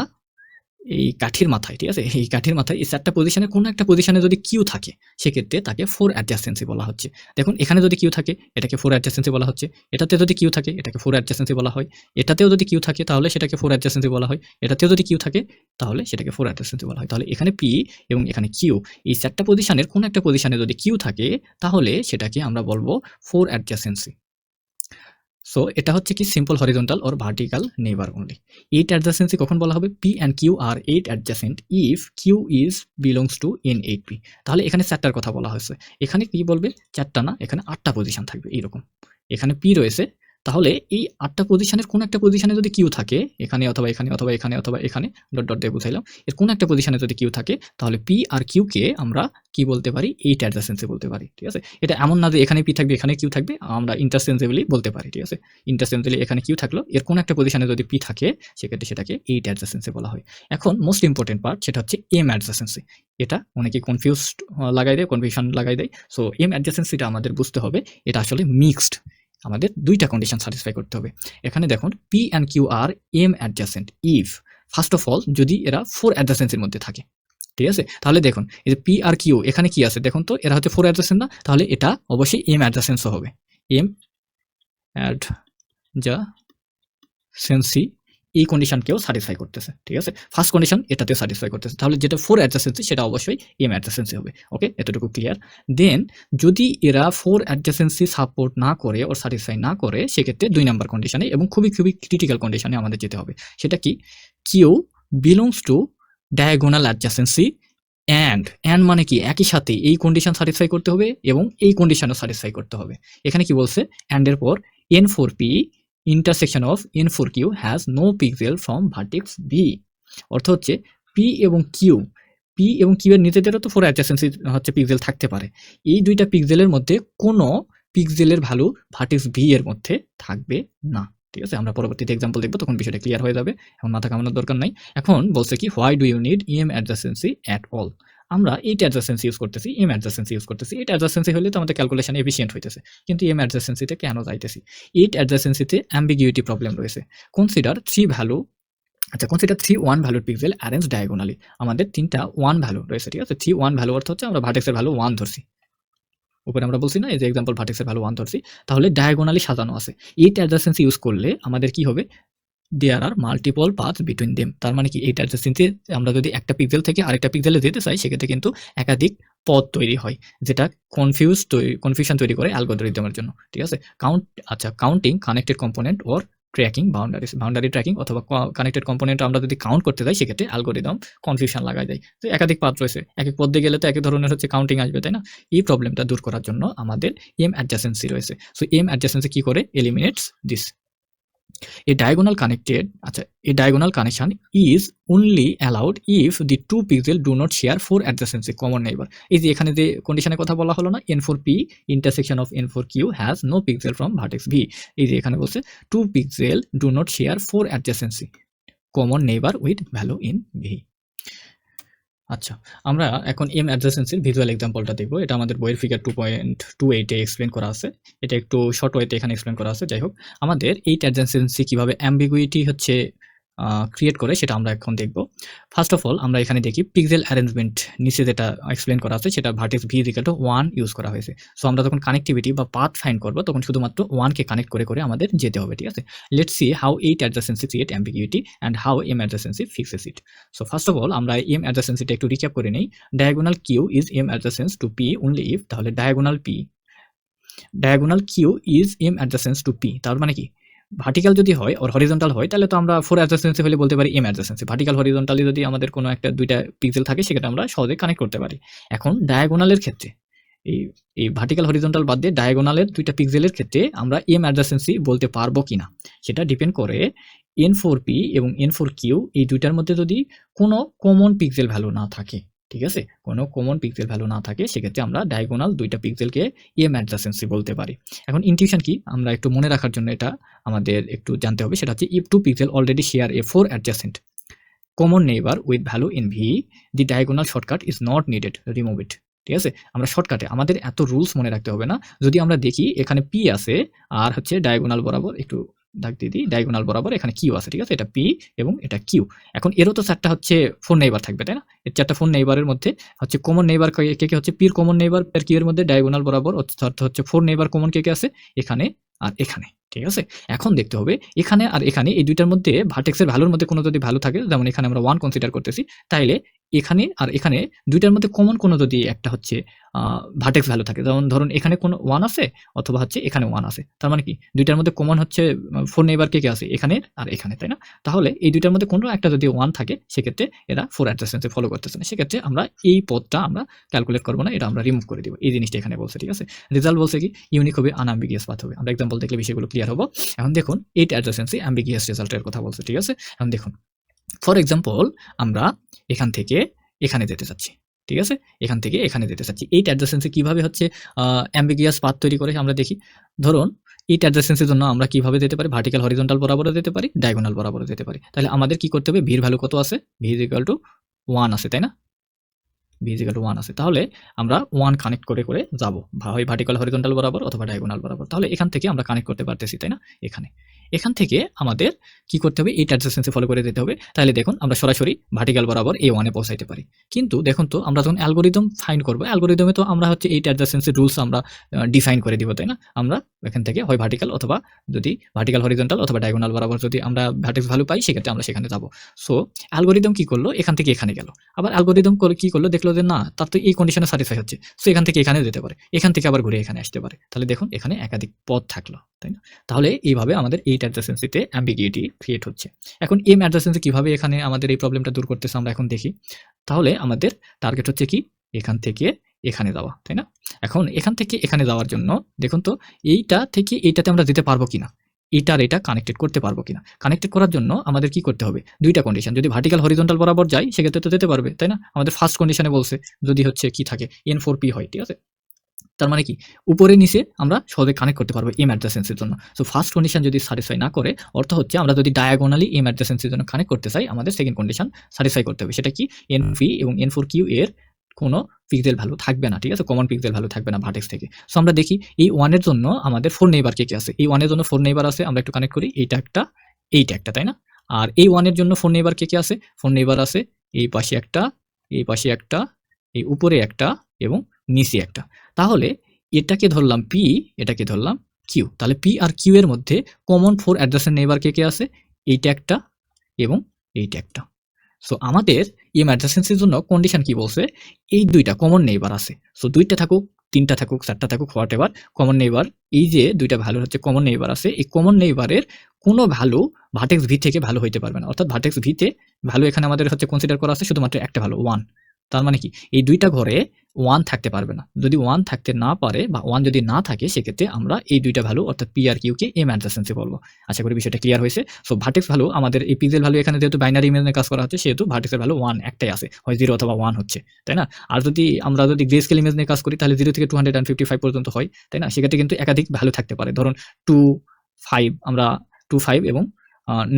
এই কাঠির মাথায়, ঠিক আছে, এই কাঠির মাথায় এই 4টা পজিশনে কোনো একটা পজিশনে যদি কিউ থাকে, সেক্ষেত্রে তাকে 4 অ্যাডজাসেন্সি বলা হচ্ছে। দেখুন এখানে যদি কিউ থাকে, এটাকে 4 অ্যাডজাসেন্সি বলা হচ্ছে। এটাতে যদি কিউ থাকে, এটাকে 4 অ্যাডজাসেন্সি বলা হয়। এটাতেও যদি কিউ থাকে, তাহলে সেটাকে 4 অ্যাডজাসেন্সি বলা হয়। এটাতেও যদি কিউ থাকে, তাহলে সেটাকে 4 অ্যাডজাসেন্সি বলা হয়। তাহলে এখানে পি এবং এখানে কিউ, এই 4টা পজিশনের কোনো একটা পজিশনে যদি কিউ থাকে, তাহলে সেটাকে আমরা বলবো 4 অ্যাডজাসেন্সি। সো এটা হচ্ছে কি simple horizontal or vertical neighbour only. 8 adjacency কখন বলা হবে? P and Q are 8 adjacent if q is belongs to N8P। তাহলে এখানে 4টার কথা বলা হয়েছে, এখানে কি বলবে 4টা না, এখানে 8টা পজিশন থাকবে এইরকম। এখানে পি রয়েছে, তাহলে এই 8টা পজিশনের কোন একটা পজিশনে যদি কিউ থাকে, এখানে অথবা এখানে অথবা এখানে অথবা এখানে, ডট ডট দিয়ে বুঝাইলাম, এর কোন একটা পজিশনে যদি কিউ থাকে, তাহলে পি আর কিউ কে আমরা কি বলতে পারি? 8 অ্যাডজাসেন্সি বলতে পারি, ঠিক আছে। এটা এমন না যে এখানে পি থাকবে এখানে কিউ থাকবে, আমরা ইন্টারচেঞ্জেবলি বলতে পারি, ঠিক আছে। ইন্টারচেঞ্জেবলি এখানে কিউ থাকলো, এর কোন একটা পজিশনে যদি পি থাকে, সেক্ষেত্রে সেটাকে 8 অ্যাডজাসেন্সি বলা হয়। এখন মোস্ট ইম্পর্টেন্ট পার্ট, সেটা হচ্ছে এম অ্যাডজাসেন্সি। এটা অনেকে কনফিউজড লাগাই দেয়, কনফিউশন লাগাই দেয়। সো এম অ্যাডজাসেন্সিটা আমাদের বুঝতে হবে, এটা আসলে মিক্সড, আমাদের দুইটা কন্ডিশন স্যাটিসফাই করতে হবে। এখানে দেখুন p and Q are m adjacent if, first of all যদি এরা 4 অ্যাডজাসেন্সির মধ্যে থাকে, ঠিক আছে। তাহলে দেখুন এই যে পি আর কিউ এখানে কি আছে দেখুন তো, এরা হচ্ছে 4 অ্যাডজাসেন্ট না, তাহলে এটা অবশ্যই এম অ্যাডজাসেন্সও হবে। এম অ্যাডজাসেন্সি এই কন্ডিশনকেও স্যাটিসফাই করতেছে, ঠিক আছে। ফার্স্ট কন্ডিশন এটাতে স্যাটিসফাই করতেছে, তাহলে যেটা 4 অ্যাডজাসেন্সি সেটা অবশ্যই এম অ্যাডজাসেন্সি হবে। ওকে, এতটুকু ক্লিয়ার। দেন যদি এরা 4 অ্যাডজাসেন্সি সাপোর্ট না করে ও স্যাটিসফাই না করে, সেক্ষেত্রে 2 নাম্বার কন্ডিশনে এবং খুবই খুবই ক্রিটিক্যাল কন্ডিশনে আমাদের যেতে হবে। সেটা কি? Q belongs to diagonal adjacency and মানে কি একই সাথে এই কন্ডিশন স্যাটিসফাই করতে হবে এবং এই কন্ডিশনও স্যাটিসফাই করতে হবে। এখানে কি বলছে, অ্যান্ড এর পর n4p intersection of n4q has no pixel from vertex v. অর্থ হচ্ছে পি এবং কিউ এর নিজেদেরও তো 4 অ্যাডজাসেন্সি হচ্ছে পিক্সেল থাকতে পারে, এই দুইটা পিক্সেলের মধ্যে কোনো পিক্সেলের ভ্যালু ভার্টেক্স ভি এর মধ্যে থাকবে না। ঠিক আছে, আমরা পরবর্তীতে এক্সাম্পল দেখবো, তখন বিষয়টা ক্লিয়ার হয়ে যাবে, এখন মাথা কামানোর দরকার নাই। এখন বলছে কি, why do you need m adjacency at all. আমরা এইট অ্যাডজাসেন্সি ইউজ করতেছি, এম অ্যাডজাসেন্সি ইউজ করতেছি। এইট অ্যাডজাসেন্সি হলে তো আমাদের ক্যালকুলেশন এফিসিয়েন্ট হইতেছে, কিন্তু এম অ্যাডজাসেন্সিতে কেন যাইতেছি? এইট অ্যাডজাসেন্সিতে অ্যাম্বিগুইটি প্রবলেম রয়েছে। কনসিডার থ্রি ভ্যালু, আচ্ছা কনসিডার 3 ওয়ান ভ্যালুর পিক্সেল অ্যারেঞ্জ ডায়াগোনালি। আমাদের 3টা ওয়ান ভ্যালু রয়েছে, ঠিক আছে। 3 ওয়ান ভ্যালু অর্থ হচ্ছে আমরা ভার্টেক্সের ভ্যালু 1 ধরছি, উপরে আমরা বলছি না এই যে এক্সাম্পল ভার্টেক্সের ভ্যালু 1 ধরছি, তাহলে ডায়াগোনালি সাজানো আছে। এইট অ্যাডজাসেন্সি ইউজ করলে আমাদের কি হবে, দেয়ার আর মাল্টিপল পাথ বিটুইন দেম। তার মানে কি, এইট অ্যাডজাসেন্সিতে আমরা যদি একটা পিক্সেল থেকে আরেকটা পিক্সেলে যেতে চাই, সেক্ষেত্রে কিন্তু একাধিক পথ তৈরি হয়, যেটা কনফিউশন তৈরি করে অ্যালগরিদমের জন্য। ঠিক আছে, কাউন্টিং কানেক্টেড কম্পোনেন্ট ওর ট্র্যাকিং বাউন্ডারি ট্র্যাকিং অথবা কানেক্টেড কম্পোনেন্ট আমরা যদি কাউন্ট করতে যাই, সেক্ষেত্রে অ্যালগরিদম কনফিউশন লাগাই যায়। তো একাধিক পাথ রয়েছে, এক পথ দিয়ে গেলে তো এক ধরনের হচ্ছে কাউন্টিং আসবে, তাই না? এই প্রবলেমটা দূর করার জন্য আমাদের এম অ্যাডজাসেন্সি রয়েছে। সো এম অ্যাডজাসেন্সি কি করে, eliminates this. A diagonal connection is only allowed if the two pixels do not share 4 adjacency common neighbor. এই যে এখানে যে কন্ডিশনের কথা বলা হলো না, n4p intersection of n4q has no pixel from vertex v, এই যে এখানে বলছে two pixel do not share 4 adjacency common neighbor with value in v। আচ্ছা, আমরা এখন এম অ্যাডজাসেন্সির ভিজুয়াল এক্সাম্পলটা দেখব। এটা আমাদের বইয়ের ফিগার 2.28 এ এক্সপ্লেন করা আছে। এটা একটু শর্ট ওয়েতে এখানে এক্সপ্লেন করা আছে। যাই হোক, আমাদের এইট অ্যাডজাসেন্সি কিভাবে অ্যাম্বিগুইটি হচ্ছে ক্রিয়েট করে সেটা আমরা এখন দেখব। ফার্স্ট অফ অল আমরা এখানে দেখি পিক্সেল অ্যারেঞ্জমেন্ট নিচে যেটা এক্সপ্লেন করা আছে, সেটা vertex V equal to 1 use করা হয়েছে। সো আমরা যখন কানেক্টিভিটি বা পাথ ফাইন্ড করব, তখন শুধুমাত্র 1 কে কানেক্ট করে করে আমাদের যেতে হবে। ঠিক আছে, let's see how eight adjacency create ambiguity and how M adjacency fixes it. So first of all আমরা এম অ্যাডজাসেন্সিটা একটু রিক্যাপ করে নেই। Diagonal Q is M adjacent to P only if, তাহলে diagonal Q is M adjacent to P, তার মানে কি, ভার্টিক্যাল যদি হয় আর হরিজন্টাল হয়, তাহলে তো আমরা 4 অ্যাডজাসেন্সি হলে বলতে পারি এম অ্যাডজাসেন্সি। ভার্টিক্যাল হরিজন্টালি যদি আমাদের কোনো একটা দুইটা পিক্সেল থাকে, সেক্ষেত্রে আমরা সহজে কানেক্ট করতে পারি। এখন ডায়াগোনালের ক্ষেত্রে এই ভার্টিক্যাল হরিজন্টাল বাদ দিয়ে ডায়াগোনালের দুইটা পিক্সেলের ক্ষেত্রে আমরা এম অ্যাডজাসেন্সি বলতে পারবো কিনা, সেটা ডিপেন্ড করে n4p এবং n4q এই দুইটার মধ্যে যদি কোনো কমন পিক্সেল ভ্যালু না থাকে। ঠিক আছে, কোনো কমন পিক্সেল ভ্যালু না থাকে, সেক্ষেত্রে আমরা ডায়াগোনাল দুইটা পিক্সেলকে এম অ্যাডজাসেন্সি বলতে পারি। এখন ইনটিউশন কি, আমরা একটু মনে রাখার জন্য এটা আমাদের একটু জানতে হবে। সেটা হচ্ছে, if two pixel already share a 4 adjacent common neighbor with value in v, the diagonal shortcut is not needed, remove it। ঠিক আছে, আমরা শর্টকাটে আমাদের এত রুলস মনে রাখতে হবে না। যদি আমরা দেখি এখানে পি আছে আর হচ্ছে ডায়াগোনাল বরাবর একটু দাগ দিয়ে দিই, ডায়াগোনাল বরাবর এখানে কিউ আছে। ঠিক আছে, এটা পি এবং এটা কিউ। এখন এরও তো 4টা হচ্ছে 4 নেইবার থাকবে, তাই না? এর 4টা 4 নেইবারের মধ্যে হচ্ছে কমন নেইবার কে কে হচ্ছে, পির কমন নেইবার আর কিউ এর মধ্যে ডায়াগোনাল বরাবর অর্থাৎ হচ্ছে 4 নেইবার কমন কে কে আছে, এখানে আর এখানে। ঠিক আছে, এখন দেখতে হবে এখানে আর এখানে এই দুইটার মধ্যে ভার্টেক্সের ভ্যালুর মধ্যে কোনো যদি ভ্যালু থাকে, যেমন এখানে আমরা 1 কনসিডার করতেছি, তাইলে এখানে আর এখানে দুইটার মধ্যে কমন কোনো যদি একটা হচ্ছে ভার্টেক্স ভ্যালু থাকে, যেমন ধরুন এখানে কোনো 1 আছে অথবা হচ্ছে এখানে 1 আছে, তার মানে কি দুইটার মধ্যে কমন হচ্ছে 4 নেইবার কে কে আছে, এখানে আর এখানে, তাই না? তাহলে এই দুইটার মধ্যে কোনো একটা যদি 1 থাকে, সেক্ষেত্রে এরা 4 অ্যাডজাসেন্সি ফলো করতেছে না, সেক্ষেত্রে আমরা এই পদটা আমরা ক্যালকুলেট করবো না, এটা আমরা রিমুভ করে দিব। এই জিনিসটা এখানে বলছে। ঠিক আছে, রেজাল্ট বলছে কি, ইউনিক হবে, আনঅ্যাম্বিগিয়াস পাথ হবে। আমরা এক্সাম্পল দেখলে বিষয়গুলো ক্লিয়ার হবো। এখন দেখুন এইট অ্যাডজাসেন্সি অ্যাম্বিগিয়াস রেজাল্টের কথা বলছে। ঠিক আছে, এখন দেখুন ফর এক্সাম্পল আমরা এখান থেকে এখানে যেতে চাচ্ছি। ঠিক আছে, এখান থেকে এখানে যেতে চাচ্ছি। এইট অ্যাডজাসেন্সি কিভাবে হচ্ছে অ্যাম্বিগিয়াস পাথ তৈরি করে আমরা দেখি। ধরুন এইট অ্যাডজাসেন্সির জন্য আমরা কিভাবে যেতে পারি, ভার্টিক্যাল হরিজন্টাল বরাবরও যেতে পারি, ডায়াগোনাল বরাবরও যেতে পারি। তাহলে আমাদের কি করতে হবে, ভির ভ্যালু কত আছে, ভি ইজ ইকুয়াল টু 1 আছে, তাই না? ভি ইজ ইকুয়াল টু 1 আছে, তাহলে আমরা 1 কানেক্ট করে করে যাব, হয় ভার্টিক্যাল হরিজন্টাল বরাবর অথবা ডায়াগোনাল বরাবর। তাহলে এখান থেকে আমরা কানেক্ট করতে পারতেছি, তাই না? এখান থেকে আমাদের কি করতে হবে, এইট অ্যাডজাসেন্সি ফলো করে যেতে হবে। তাহলে দেখুন আমরা সরাসরি ভার্টিক্যাল বরাবর A1 এ পৌঁছাইতে পারি। কিন্তু দেখুন তো, আমরা যখন অ্যালগরিদম ফাইন্ড করবো, অ্যালগরিদমে তো আমরা হচ্ছে এইট অ্যাডজাসেন্সি রুলস আমরা ডিফাইন করে দিব, তাই না? আমরা এখান থেকে হয় ভার্টিক্যাল অথবা যদি ভার্টিক্যাল হরিজন্টাল অথবা ডায়াগোনাল বরাবর যদি আমরা ভার্টেক্স ভ্যালু পাই, সেক্ষেত্রে আমরা সেখানে যাব। সো অ্যালগরিদম কি করলো, এখান থেকে এখানে গেল। আবার অ্যালগরিদম করে কি করলো, দেখলো দেখলো যে না, তার তো এই কন্ডিশনে স্যাটিসফাই হচ্ছে, সো এখান থেকে এখানেও যেতে পারে, এখান থেকে আবার ঘুরে এখানে আসতে পারে। তাহলে দেখুন এখানে একাধিক পথ থাকলো, তাই না? তাহলে এইভাবে আমাদের এইট অ্যাডজাসেন্সিতে অ্যাম্বিগুইটি ক্রিয়েট হচ্ছে। এখন এম অ্যাডজাসেন্সি কিভাবে এখানে আমাদের এই প্রবলেমটা দূর করতেছে আমরা এখন দেখি। তাহলে আমাদের টার্গেট হচ্ছে কি, এখান থেকে এখানে যাওয়া, তাই না? এখন এখান থেকে এখানে যাওয়ার জন্য দেখুন তো এইটা থেকে এইটাতে আমরা যেতে পারবো কিনা, এটা আর এটা কানেক্টেড করতে পারবো কিনা। কানেক্টেড করার জন্য আমাদের কি করতে হবে, দুইটা কন্ডিশন, যদি ভার্টিক্যাল হরিজন্টাল বরাবর যাই সেক্ষেত্রে তো যেতে পারবে, তাই না? আমাদের ফার্স্ট কন্ডিশনে বলছে যদি হচ্ছে কি থাকে N4P হয়, ঠিক আছে? তার মানে কি উপরে নিচে আমরা সহজে কানেক্ট করতে পারবো এম অ্যাডজাসেন্সির জন্য। সো ফার্স্ট কন্ডিশন যদি স্যাটিসফাই না করে, অর্থ হচ্ছে আমরা যদি ডায়াগোনালি এম অ্যাডজাসেন্সির জন্য কানেক্ট করতে চাই, আমাদের সেকেন্ড কন্ডিশন স্যাটিসফাই করতে হবে। সেটা কি, N3 এবং N4Q এর কোনো পিক্সেল ভ্যালু থাকবে না, ঠিক আছে? কমন পিক্সেল ভ্যালু থাকবে না ভার্টেক্স থেকে। সো আমরা দেখি এই 1 এর জন্য আমাদের 4 নেইবার কে আছে। এই 1 এর জন্য 4 নেইবার আছে, আমরা একটু কানেক্ট করি, এইটা একটা, এইটা একটা, তাই না? আর এই 1 এর জন্য 4 নেইবার কে আছে, 4 নেইবার আছে এই পাশে একটা, এই পাশে একটা, এই উপরে একটা এবং নিচে একটা। তাহলে এটাকে ধরলাম P, এটাকে ধরলাম Q। তাহলে P আর Q এর মধ্যে কমন 4 অ্যাডজাসেন্ট নেইবার কে আছে, এইটা একটা এবং এইটা একটা। সো আমাদের এম অ্যাডজাসেন্সির জন্য কন্ডিশন কি বলছে, এই দুইটা কমন নেইবার আছে। সো দুইটা থাকুক, তিনটা থাকুক, চারটা থাকুক, হোয়াট এভার কমন নেইবার, এই যে দুইটা ভ্যালু হচ্ছে কমন নেইবার আছে, এই কমন নেইবারের কোনো ভ্যালু ভার্টেক্স ভি থেকে ভ্যালু হইতে পারবে না। অর্থাৎ ভার্টেক্স ভিতে ভ্যালু এখানে আমাদের হচ্ছে কনসিডার করা আছে শুধুমাত্র একটা ভ্যালু 1। তার মানে কি এই দুইটা ঘরে 1 থাকতে পারবে না। যদি 1 থাকতে না পারে বা 1 যদি না থাকে, সেক্ষেত্রে আমরা এই দুইটা ভ্যালু অর্থাৎ P R Q K M adjacency বলবো। আশা করি বিষয়টা ক্লিয়ার হয়েছে। সো ভার্টেক্স ভ্যালু আমাদের এই পিক্সেল ভ্যালু এখানে যেহেতু বাইনারি ইমেজ নিয়ে কাজ করা হচ্ছে, সেহেতু ভার্টেক্সের ভ্যালু 1 একটাই আছে, হয় 0 অথবা 1 হচ্ছে, তাই না? আর যদি আমরা গ্রে স্কেল ইমেজ নিয়ে কাজ করি তাহলে 0 থেকে 255 পর্যন্ত হয়, তাই না? সেক্ষেত্রে কিন্তু একাধিক ভ্যালু থাকতে পারে। ধরুন 2, 5, আমরা 2, 5 এবং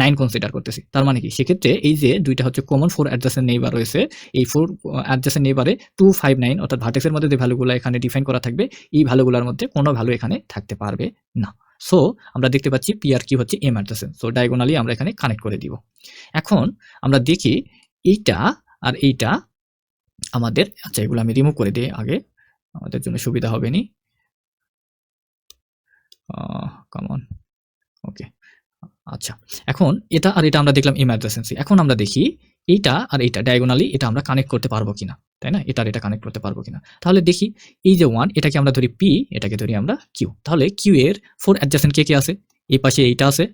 9 কনসিডার করতেছি। তার মানে কি সেক্ষেত্রে এই যে দুইটা হচ্ছে কমন 4 অ্যাডজাসেন্ট নেইবার রয়েছে, এই 4 অ্যাডজাসেন্ট নেইবারে 2, 5, 9 অর্থাৎ ভার্টেক্সের মধ্যে যে ভ্যালুগুলো এখানে ডিফাইন করা থাকবে, এই ভ্যালুগুলোর মধ্যে কোনো ভ্যালু এখানে থাকতে পারবে না। সো আমরা দেখতে পাচ্ছি পি আর কিউ হচ্ছে এম অ্যাডজাসেন্ট। সো ডায়াগোনালি আমরা এখানে কানেক্ট করে দিব। এখন আমরা দেখি এইটা আর এইটা আমাদের, আচ্ছা এগুলো আমি রিমুভ করে দিই আগে, আমাদের জন্য সুবিধা হবে নি। কামন, ওকে। আচ্ছা, এখন এটা আর এটা আমরা দেখলাম এম অ্যাডজাসেন্সি। এখন আমরা দেখি এইটা আর এইটা ডায়াগোনালি এটা আমরা কানেক্ট করতে পারবো কিনা, তাই না? এটা আর এটা কানেক্ট করতে পারবো কিনা। তাহলে দেখি এই যে 1, এটাকে আমরা ধরি P, এটাকে ধরি আমরা Q। তাহলে Q এর 4 অ্যাডজাসেন্ট কে আছে, এই পাশে এইটা আছে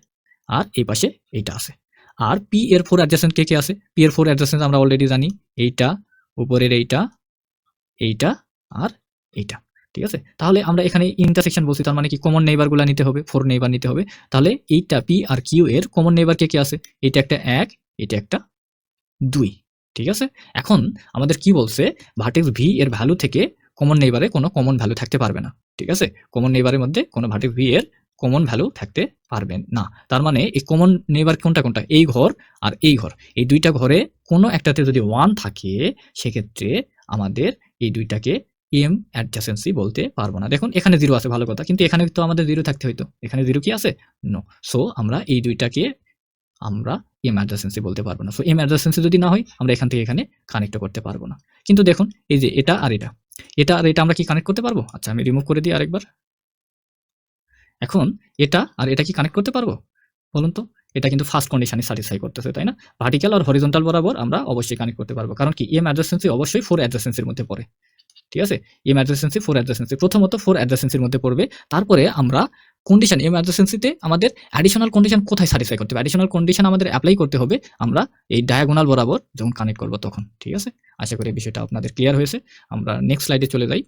আর এই পাশে এইটা আছে। আর P এর 4 অ্যাডজাসেন্ট কে আছে, P এর 4 অ্যাডজাসেন্ট আমরা অলরেডি জানি, এইটা, উপরের এইটা, এইটা আর এইটা, ঠিক আছে? তাহলে আমরা এখানে ইন্টারসেকশন বলছি, তার মানে কি কমন নেইবার গুলা নিতে হবে, 4 নেইবার নিতে হবে। তাহলে এইটা P আর Q এর কমন নেইবার কে আছে, এটা একটা 1, এটা একটা 2, ঠিক আছে? এখন আমাদের কি বলছে, ভার্টেক্স V এর ভ্যালু থেকে কমন নেইবারে কোনো কমন ভ্যালু থাকতে পারবে না, ঠিক আছে? কমন নেইবারের মধ্যে কোনো ভার্টেক্স V এর কমন ভ্যালু থাকতে পারবে না। তার মানে এই কমন নেইবার কোনটা কোনটা, এই ঘর আর এই ঘর, এই দুইটা ঘরে কোনো একটাতে যদি 1 থাকে, সেক্ষেত্রে আমাদের এই দুইটাকে এম অ্যাডজাসেন্সি বলতে পারবো না। দেখুন এখানে 0 আছে, ভালো কথা, কিন্তু এখানে তো আমাদের 0 থাকতে হইতো, এখানে 0 কি আছে? নো। সো আমরা এই দুইটাকে আমরা এম অ্যাডজাসেন্সি বলতে পারবো না। সো এম অ্যাডজাসেন্সি যদি না হয়, আমরা এখান থেকে এখানে কানেক্ট করতে পারবো না। কিন্তু দেখুন এই যে এটা আর এটা, এটা আর এটা আমরা কি কানেক্ট করতে পারবো? আচ্ছা আমি রিমুভ করে দিই আরেকবার। এখন এটা আর এটা কি কানেক্ট করতে পারবো বলুন তো? এটা কিন্তু ফার্স্ট কন্ডিশনে স্যাটিসফাই করতেছে, তাই না? ভার্টিক্যাল আর হরিজন্টাল বরাবর আমরা অবশ্যই কানেক্ট করতে পারবো, কারণ কি এম অ্যাডজাসেন্সি অবশ্যই 4 অ্যাডজাসেন্সির মধ্যে পড়ে, ঠিক আছে? এম অ্যাডজাসেন্সি 4 অ্যাডজাসেন্সি, প্রথমত 4 অ্যাডজাসেন্সির মধ্যে পড়বে। তারপরে আমরা কন্ডিশন এম অ্যাডজাসেন্সিতে আমাদের অ্যাডিশনাল কন্ডিশন কোথায় স্যাটিসফাই করতে হবে, অ্যাডিশনাল কন্ডিশন আমাদের অ্যাপ্লাই করতে হবে আমরা এই ডায়াগোনাল বরাবর যখন কানেক্ট করব তখন, ঠিক আছে? আশা করি বিষয়টা আপনাদের ক্লিয়ার হয়েছে। আমরা নেক্সট স্লাইডে চলে যাই।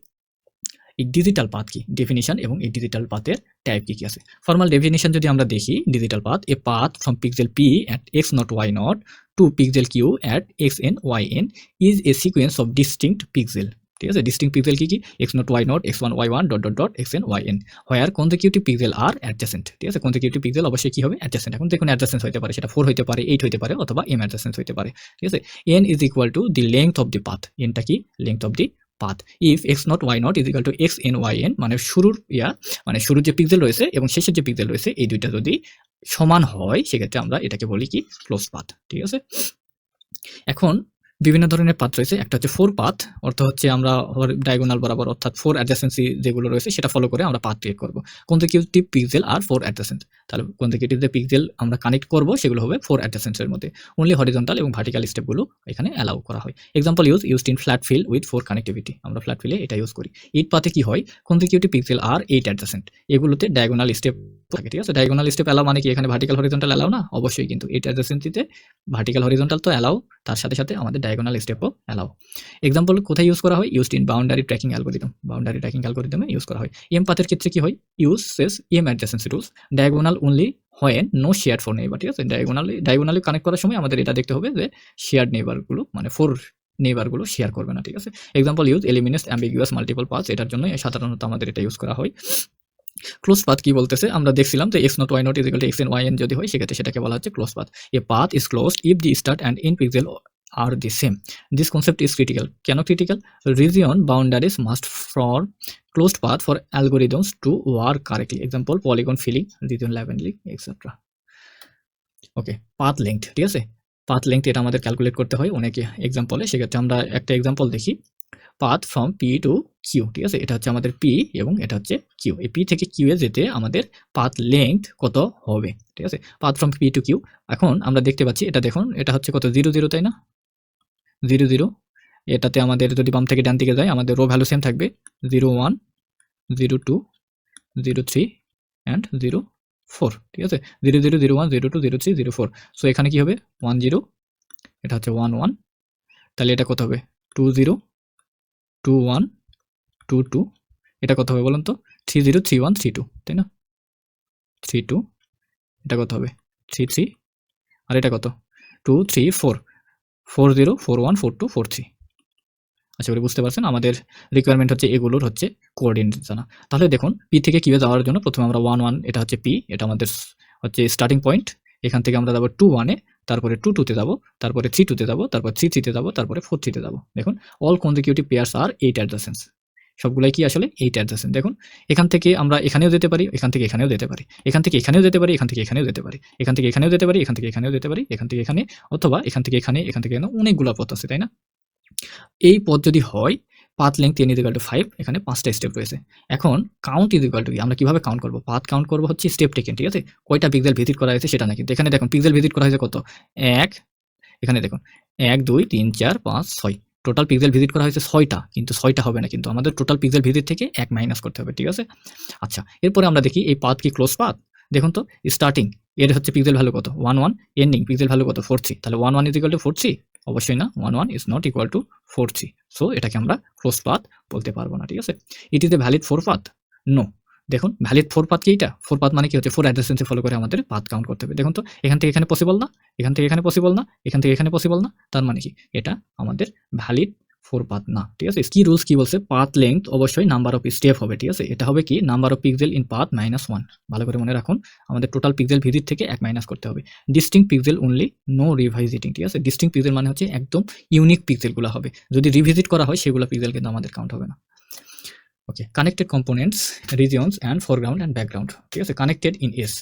এই ডিজিটাল পাথ কি, ডেফিনিশন এবং এই ডিজিটাল পাথের টাইপ কি কি আছে। ফর্মাল ডেফিনিশন যদি আমরা দেখি, digital path, a path from pixel P at x0 y0 to pixel Q at xn yn is a sequence of distinct pixel, ঠিক আছে? ডিস্টিংক্ট পিক্সেল কি কি, x0 y0 x1 y1 dot dot dot xn yn, হোয়ার কনজিকিউটিভ পিক্সেল আর অ্যাডজাসেন্ট, ঠিক আছে? কনজিকিউটিভ পিক্সেল অবশ্যই কি হবে, অ্যাডজাসেন্ট। এখন দেখুন অ্যাডজাসেন্ট হতে পারে, সেটা 4 হতে পারে, 8 হতে পারে, অথবা m অ্যাডজাসেন্ট হতে পারে, ঠিক আছে? n is equal to the length of the path, nটা কি, length of the path. If x0 y0 is equal to xn yn, মানে শুরুর মানে শুরুর যে পিক্সেল রয়েছে এবং শেষের যে পিক্সেল রয়েছে, এই দুইটা যদি সমান হয়, সেক্ষেত্রে আমরা এটাকে বলি কি, ক্লোজ পাথ, ঠিক আছে? এখন বিভিন্ন ধরনের পাথ রয়েছে। একটা হচ্ছে 4 পাথ, অর্থ হচ্ছে আমরা ডায়াগোনাল বরাবর অর্থাৎ 4 অ্যাডজেসেন্সি যেগুলো রয়েছে সেটা ফলো করে আমরা পাথ ক্রিয়েট করব। কনজিকিউটিভ পিক্সেল আর 4 অ্যাডজেসেন্ট। তাহলে কনজিকিউটিভ যে পিক্সেল আমরা কানেক্ট করব সেগুলো হবে 4 অ্যাডজেসেন্টস এর মধ্যে। অনলি হরিজন্টাল এবং ভার্টিক্যাল স্টেপগুলো এখানে অ্যালাউ করা হয়। Example used in flat fill with 4 connectivity. আমরা ফ্ল্যাট ফিলে এটা ইউজ করি। 8 পাথে কি হয়? কনজিকিউটিভ পিক্সেল আর 8 অ্যাডজেসেন্ট। এগুলোতে ডায়াগোনাল স্টেপ থাকে, ঠিক আছে? ডায়াগোনাল স্টেপ অ্যালাউ মানে কি এখানে ভার্টিক্যাল হরিজন্টাল অ্যালাউ না? অবশ্যই, কিন্তু 8 অ্যাডজেসেন্সিতে ভার্টিক্যাল হরিজন্টাল তো অ্যালাউ, তার সাথে সাথে আমাদের ডায়াগোনাল স্টেপও অ্যালাউ। এক্সাম্পল কোথায় ইউজ করা হয়? Used in boundary tracking algorithm. Boundary tracking অ্যালগরিদমে ইউজ করা হয়। এম পাথের ক্ষেত্রে কি হয়? Uses M adjacency rules. Diagonal only when no share four neighbour, ঠিক আছে? ডায়াগোনালি কানেক্ট করার সময় আমাদের এটা দেখতে হবে যে শেয়ার্ড নেইবারগুলো মানে 4 নেইবারগুলো শেয়ার করবে না, ঠিক আছে? Example use eliminates ambiguous multiple paths. এটার জন্য সাধারণত আমাদের এটা ইউজ করা হয়। ক্লোজ পাথ কি বলতেছে? আমরা দেখছিলাম যে x not y not equal two x and y n যদি হয় সেক্ষেত্রে সেটাকে বলা হচ্ছে close path. A path is closed if the start and end pixel are the same. This concept is critical. কেন critical? Region boundaries must form closed path for algorithms to work correctly. Example polygon filling, region লেভেলিং, এক্সেট্রা। ওকে, পাথ লেংথ, ঠিক আছে? পাথ লেংথ এটা আমাদের ক্যালকুলেট করতে হয় অনেকে এক্সাম্পলে। সেক্ষেত্রে আমরা একটা এক্সাম্পল দেখি। Path from P to q, ঠিক আছে? এটা হচ্ছে আমাদের পি এবং এটা হচ্ছে কিউ। এই পি থেকে কিউ এ যেতে আমাদের পাথ লেংথ কত হবে, ঠিক আছে? Path from P to q. এখন আমরা দেখতে পাচ্ছি এটা, দেখুন এটা হচ্ছে কত 0 0, তাই না? 0 0। এটাতে আমাদের যদি বাম থেকে ডান দিকে যায় আমাদের রো ভ্যালু সেম থাকবে 0 1 0 2 0 3 অ্যান্ড 0 4, ঠিক আছে? 0 0 0 1 0 2 0 3 0 4। সো এখানে কি হবে 1 0, এটা হচ্ছে 1 1, তাহলে এটা কত হবে 2 0 2 1 2 2, এটা কত হবে বলুন তো? 3 0 3 1 3 2, তাই না? 3 2, এটা কত হবে 3 3, আর এটা কত 2 3 4 4 0 4 1 4 2 4 3। আশা করি বুঝতে পারছেন। আমাদের রিকোয়ারমেন্ট হচ্ছে এগুলোর হচ্ছে কোঅর্ডিনেট জানা। তাহলে দেখুন পি থেকে কিউ এ যাওয়ার জন্য প্রথমে আমরা 1 1, এটা হচ্ছে পি, এটা আমাদের হচ্ছে স্টার্টিং পয়েন্ট। এখান থেকে আমরা যাবো 2 1 এ, তারপরে 2 2 তে যাবো, তারপরে 3 2 তে যাবো, তারপর 3 3 তে যাবো, তারপরে 4 3 তে যাবো। দেখুন অল কনজিকিউটিভ পেয়ার্স আর 8 অ্যাডজেসেন্টস। সবগুলাই কি আসলে 8 অ্যাডজেসেন্ট। দেখুন এখান থেকে আমরা এখানেও যেতে পারি, এখান থেকে এখানেও যেতে পারি, এখান থেকে এখানেও যেতে পারি, এখান থেকে এখানেও যেতে পারি, এখান থেকে এখানেও যেতে পারি, এখান থেকে এখানেও যেতে পারি, এখান থেকে এখানে, অথবা এখান থেকে এখানে, এখান থেকে এখানে, অনেকগুলো পথ আছে, তাই না? এই পথ যদি হয় path length n equal to 5, এখানে 5টা স্টেপ রয়েছে। এখন কাউন্ট ইজ ইকুয়াল টু, আমরা কিভাবে কাউন্ট করব? পাথ কাউন্ট করব হচ্ছে স্টেপ টেকেন, ঠিক আছে? কয়টা পিক্সেল ভিজিট করা হয়েছে সেটা না, কিন্তু এখানে দেখুন পিক্সেল ভিজিট করা হয়েছে কত 1, এখানে দেখুন 1 2 3 4 5 6, টোটাল পিক্সেল ভিজিট করা হয়েছে 6টা, কিন্তু 6টা হবে না, কিন্তু আমাদের টোটাল পিক্সেল ভিজিট থেকে 1 মাইনাস করতে হবে, ঠিক আছে? আচ্ছা, এরপরে আমরা দেখি এই পাথ কি ক্লোজ পাথ। দেখুন তো স্টার্টিং এর হচ্ছে পিক্সেল ভ্যালু কত 1 1, এন্ডিং পিক্সেল ভ্যালু কত 4 3, তাহলে 1 1 ইজ ইকুয়াল টু 4 3? অবশ্যই না, 1 1 is not equal to 4 3। So এটাকে আমরা ক্লোজ পাথ বলতে পারবো না, ঠিক আছে? It is a valid 4 path? No. দেখুন ভ্যালিড 4 পাথ কি? এটা 4 পাথ মানে কি হচ্ছে 4 অ্যাডজেসেন্সি ফলো করে আমাদের পাথ কাউন্ট করতে হবে। দেখুন তো এখান থেকে এখানে পসিবল না, এখান থেকে এখানে পসিবল না, এখান থেকে এখানে পসিবল না, তার মানে কি এটা আমাদের ভ্যালিড 4 পাথ না, ঠিক আছে? কি রুলস কি বলছে? পাথ লেংথ অবশ্যই নাম্বার অফ স্টেপ হবে, ঠিক আছে? এটা হবে কি number of pixel in path -1। ভালো করে মনে রাখুন, আমাদের টোটাল পিক্সেল ভিজিট থেকে 1 মাইনাস করতে হবে। ডিস্টিংক্ট পিক্সেল অনলি, নো রিভাইজিটিং, ঠিক আছে? ডিস্টিংক্ট পিক্সেল মানে হচ্ছে একদম ইউনিক পিক্সেলগুলো হবে। যদি রিভিজিট করা হয় সেগুলো পিক্সেল কিন্তু আমাদের কাউন্ট হবে না। Okay, connected components, regions and foreground and background, ঠিক আছে? Connected in S.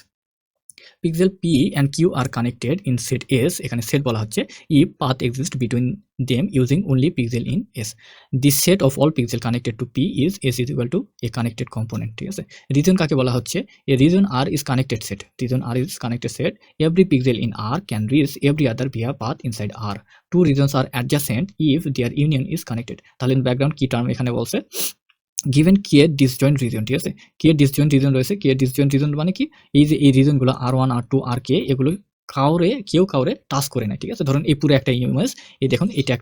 Pixel P and Q are connected in set S, এখানে সেট বলা হচ্ছে if path exist between them using only pixel in S. This set of all pixel connected to P is S is equal to a connected component, ঠিক আছে? রিজন কাকে বলা হচ্ছে? A region R is connected set. Region R is connected set. Every pixel in R can reach every other via path inside R. Two regions are adjacent if their union is connected. তাহলে ব্যাকগ্রাউন্ড কি টার্ম এখানে বলছে? গিভেন কে ডিসজয়েন্ট রিজন, ঠিক আছে? কে ডিসজয়েন্ট রিজন রয়েছে। কে ডিসজয়েন্ট রিজন মানে কি? এই যে এই রিজনগুলো R1 R2 আর কে, এগুলো কেউ কাউরে টাচ করে না, ঠিক আছে? ধরুন এই পুরো একটা ইমেজ, এই দেখুন এইটা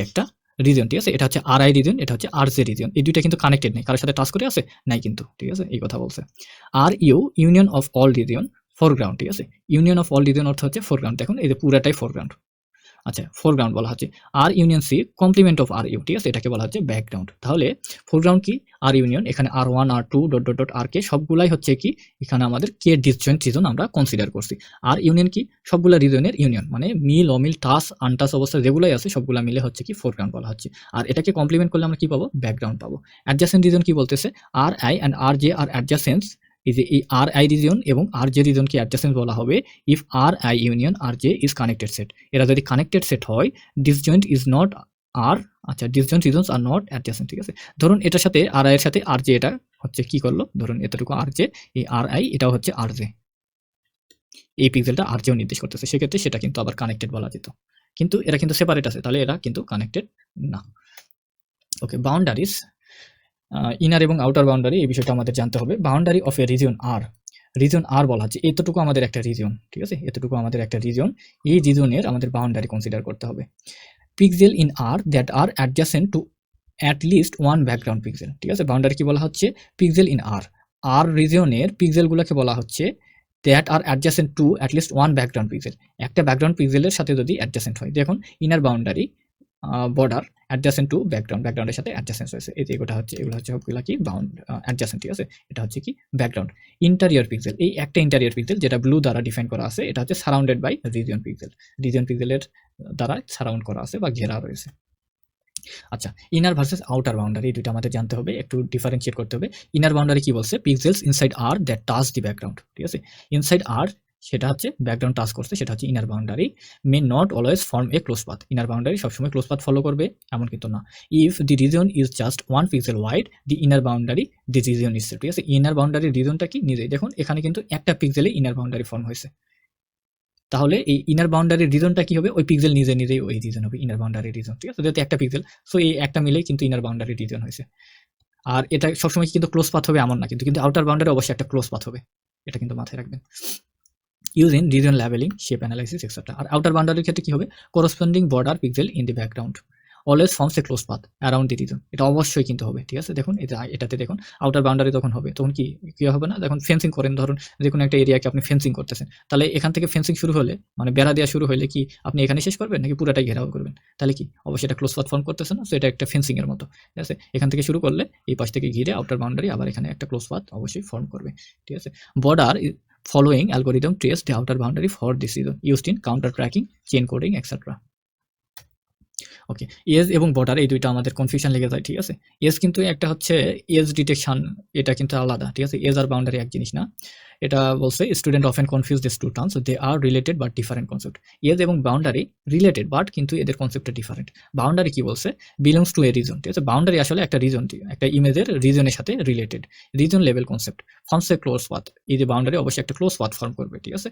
একটা রিজন, ঠিক আছে? এটা হচ্ছে RI রিজন, এটা হচ্ছে RJ রিজন। এই দুইটা কিন্তু কানেক্টেড নেই, কারোর সাথে টাচ করে আছে নাই কিন্তু, ঠিক আছে? এই কথা বলছে। R union of all region foreground, ঠিক আছে? ইউনিয়ন অফ অল রিজন অর্থ হচ্ছে ফোরগ্রাউন্ড। দেখুন এই যে পুরাটাই ফোরগ্রাউন্ড। আচ্ছা, ফোরগ্রাউন্ড বলা হচ্ছে R union C complement of R U, ঠিক আছে? এটাকে বলা হচ্ছে ব্যাকগ্রাউন্ড। তাহলে ফোরগ্রাউন্ড কি? আর ইউনিয়ন, এখানে R1 R2 dot dot dot R K সবগুলাই হচ্ছে কি এখানে আমাদের কে ডিসজয়েন্ট রিজন আমরা কনসিডার করছি। আর ইউনিয়ন কি? সবগুলা রিজনের ইউনিয়ন, মানে মিল অমিল টাচ আনটাচ অবস্থা যেগুলাই আছে সবগুলা মিলে হচ্ছে কি ফোরগ্রাউন্ড বলা হচ্ছে। আর এটাকে কমপ্লিমেন্ট করলে আমরা কি পাবো? ব্যাকগ্রাউন্ড পাবো। অ্যাডজাসেন্ট রিজন কি বলতেছে? আর I and R J R অ্যাডজাসেন্টস এই যে এই আর আই রিজন এবং আর জে রিজনকে অ্যাডজাসেন্ট বলা হবে if R i union R j is connected set. এরা যদি কানেক্টেড সেট হয়, ডিসজয়েন্ট ইজ নট আর, আচ্ছা disjoint regions are not adjacent, ঠিক আছে। ধরুন এটার সাথে আর আই এর সাথে আর জে এটা হচ্ছে কি করলো, ধরুন এতটুকু আর জে, এই আর আই এটাও হচ্ছে আর জে, এই পিক্সেলটা আর জেও নির্দেশ করতেছে, সেক্ষেত্রে সেটা কিন্তু আবার কানেক্টেড বলা যেত, কিন্তু এরা কিন্তু সেপারেট আছে, তাহলে এরা কিন্তু কানেক্টেড না। ওকে, বাউন্ডারিজ, ইনার এবং আউটার বাউন্ডারি, এই বিষয়টা আমাদের জানতে হবে। Boundary of a region R, region R বলা হচ্ছে এতটুকু আমাদের একটা রিজন, ঠিক আছে, এতটুকু আমাদের একটা রিজন, এই রিজনের আমাদের বাউন্ডারি কনসিডার করতে হবে। Pixel in R that are adjacent to at least one background pixel, ঠিক আছে। বাউন্ডারি কি বলা হচ্ছে, পিক্সেল ইন আর, আর রিজনের পিক্সেলগুলোকে বলা হচ্ছে that are adjacent to at least one background pixel, একটা ব্যাকগ্রাউন্ড পিক্সেলের সাথে যদি অ্যাডজাসেন্ট হয়। দেখুন inner boundary border adjacent to background, ব্যাকগ্রাউন্ডের সাথে অ্যাডজাসেন্ট হয়েছে, এই যে এগুলো হচ্ছে সবগুলা কি অ্যাডজাসেন্ট, ঠিক আছে। এটা হচ্ছে কি ব্যাকগ্রাউন্ড। ইন্টারিয়র পিক্সেল, এই একটা ইন্টারিয়র পিক্সেল যেটা ব্লু দ্বারা ডিফাইন করা আছে, এটা হচ্ছে surrounded by region pixel, region পিক্সেলের দ্বারা সারাউন্ড করা আছে বা ঘেরা রয়েছে। আচ্ছা, ইনার ভার্সেস আউটার বাউন্ডারি, এই দুটো আমাদের জানতে হবে, একটু ডিফারেন্সিয়েট করতে হবে। ইনার বাউন্ডারি কি বলছে, pixels inside are that touch the background, ঠিক আছে। ইনসাইড আর সেটা হচ্ছে ব্যাকগ্রাউন্ড টাচ করছে, সেটা হচ্ছে inner boundary. May not always form A close path, inner boundary সবসময় ক্লোজ পাথ ফলো করবে এমন কিন্তু না। If the reason is just one pixel wide the inner boundary the reason is, ঠিক আছে। ইনার বাউন্ডারির রিজনটা কি নিজেই দেখুন, এখানে কিন্তু একটা পিক্সেলে ইনার বাউন্ডারি ফর্ম হয়েছে, তাহলে এই ইনার বাউন্ডারির রিজনটা কি হবে, ওই পিক্সেল নিজেই ওই রিজন হবে ইনার বাউন্ডারি রিজন, ঠিক আছে। যেহেতু একটা পিক্সেল, সো এই একটা মিলেই কিন্তু ইনার বাউন্ডারি রিজন হয়েছে। আর এটা সবসময় কিন্তু ক্লোজ পাথ হবে এমন না, কিন্তু আউটার বাউন্ডারি অবশ্যই একটা ক্লোজ পাথ হবে, এটা কিন্তু মাথায় রাখবেন। Using reason leveling, shape analysis etcetera. আর আউটার বাউন্ডারির ক্ষেত্রে কি হবে, corresponding border pixel in the background always forms a close path around the reason, এটা অবশ্যই কিন্তু হবে, ঠিক আছে। দেখুন এটাতে দেখুন আউটার বাউন্ডারি তখন হবে, তখন কি হবে না, দেখুন ফেন্সিং করেন, ধরুন যে কোনো একটা এরিয়াকে আপনি ফেন্সিং করতেছেন, তাহলে এখান থেকে ফেন্সিং শুরু হলে মানে বেড়া দেওয়া শুরু হলে কি আপনি এখানে শেষ করবেন নাকি পুরাটাই ঘেরাও করবেন, তাহলে কি অবশ্যই এটা ক্লোজ পাথ ফর্ম করতেছে না, সো এটা একটা ফেন্সিং এর মতো, ঠিক আছে। এখান থেকে শুরু করলে এই পাশ থেকে ঘিরে আউটার বাউন্ডারি আবার এখানে একটা ক্লোজ পাথ অবশ্যই ফর্ম করবে, ঠিক আছে। Border following algorithm trace the outer boundary for this reason used in counter tracking, chain coding, etc. Okay, age এবং বর্ডার এই দুইটা আমাদের কনফিউশন লেগে যায়, ঠিক আছে। এজ কিন্তু একটা হচ্ছে এজ ডিটেকশন, এটা কিন্তু আলাদা, ঠিক আছে। এজ আর বাউন্ডারি এক জিনিস না, এটা বলছে student often confuse this two terms, they are related but different concept. Edge এবং বাউন্ডারি রিলেটেড বাট কিন্তু এদের কনসেপ্টটা ডিফারেন্ট। বাউন্ডারি কি বলছে, বিলংস টু এ রিজন, ঠিক আছে। বাউন্ডারি আসলে একটা রিজন, একটা ইমেজের রিজনের সাথে related, region level concept, forms a close path, এই যে বাউন্ডারি অবশ্যই একটা ক্লোজ পাথ ফর্ম করবে, ঠিক আছে,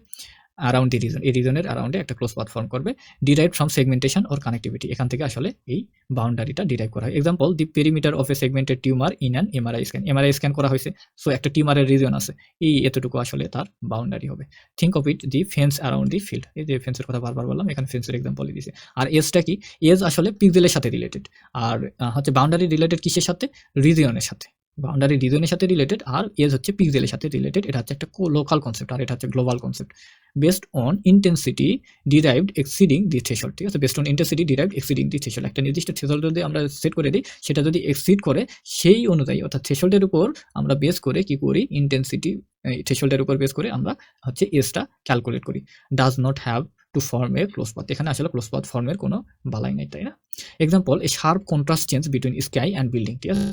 অ্যারাউন্ড দি রিজন, এই রিজনের অ্যারাউন্ডে একটা ক্লোজ পাথ ফর্ম করবে। Derive from segmentation or connectivity, এখান থেকে আসলে এই বাউন্ডারিটা ডিরাইভ করা হয়। Example, the perimeter of A segmented tumour in an MRI scan, MRI scan করা হয়েছে, সো একটা টিউমারের রিজন আছে, এই এতটুকু আসলে তার বাউন্ডারি হবে। Think of it the fence around the field, এই যে ফেন্সের কথা বারবার বললাম, এখানে ফেন্সের এক্সাম্পলই দিয়েছে। আর এজটা কি, এজ আসলে পিক্সেলের সাথে রিলেটেড, আর হচ্ছে বাউন্ডারি রিলেটেড কিসের সাথে, রিজিয়নের সাথে, বাউন্ডারি রিজনের সাথে রিলেটেড, আর এজ হচ্ছে পিক্সেলের সাথে রিলেটেড, এটা হচ্ছে একটা লোকাল কনসেপ্ট, আর এটা হচ্ছে global concept. Based on intensity derived exceeding the threshold, ঠিক আছে। Based on intensity derived exceeding the threshold, একটা নির্দিষ্ট থ্রেশহোল্ড যদি আমরা সেট করে দিই, সেটা যদি এক্সিড করে সেই অনুযায়ী, অর্থাৎ থ্রেশহোল্ডের উপর আমরা বেস করে কি করি, ইন্টেন্সিটি থ্রেশহোল্ডের উপর বেস করে আমরা হচ্ছে এজটা ক্যালকুলেট করি। Does not have to form A close path, এখানে আসলে ক্লোজ পাথ ফর্মের কোনো বালাই নাই, তাই না। Example, A sharp contrast change between sky and building, ঠিক আছে।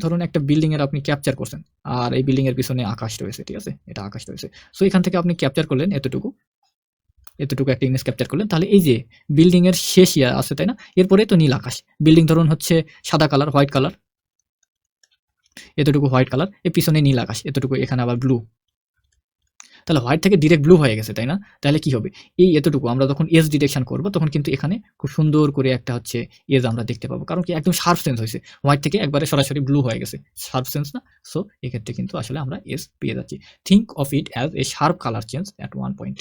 ধরুন একটা বিল্ডিং এর আপনি ক্যাপচার করছেন, আর এই বিল্ডিং এর পিছনে আকাশ রয়েছে, ঠিক আছে, এটা আকাশ রয়েছে, সো এখান থেকে আপনি ক্যাপচার করলেন এতটুকু একটা ইমেজ ক্যাপচার করলেন, তাহলে এই যে বিল্ডিং এর শেষ ইয়া আছে, তাই না, এরপরে তো নীল আকাশ, বিল্ডিং ধরুন হচ্ছে সাদা কালার, হোয়াইট কালার, এতটুকু হোয়াইট কালার, এর পিছনে নীল আকাশ, এতটুকু এখানে আবার ব্লু, তাহলে হোয়াইট থেকে ডিরেক্ট ব্লু হয়ে গেছে, তাই না। তাহলে কি হবে, এই এতটুকু আমরা যখন এজ ডিটেকশন করব, তখন কিন্তু এখানে খুব সুন্দর করে একটা হচ্ছে এজ আমরা দেখতে পাবো, কারণ কি একদম শার্প সেন্স হয়েছে, হোয়াইট থেকে একবারে সরাসরি ব্লু হয়ে গেছে, শার্প সেন্স না, সো এক্ষেত্রে কিন্তু আসলে আমরা এজ পেয়ে যাচ্ছি। Think of it as a sharp colour change at one point.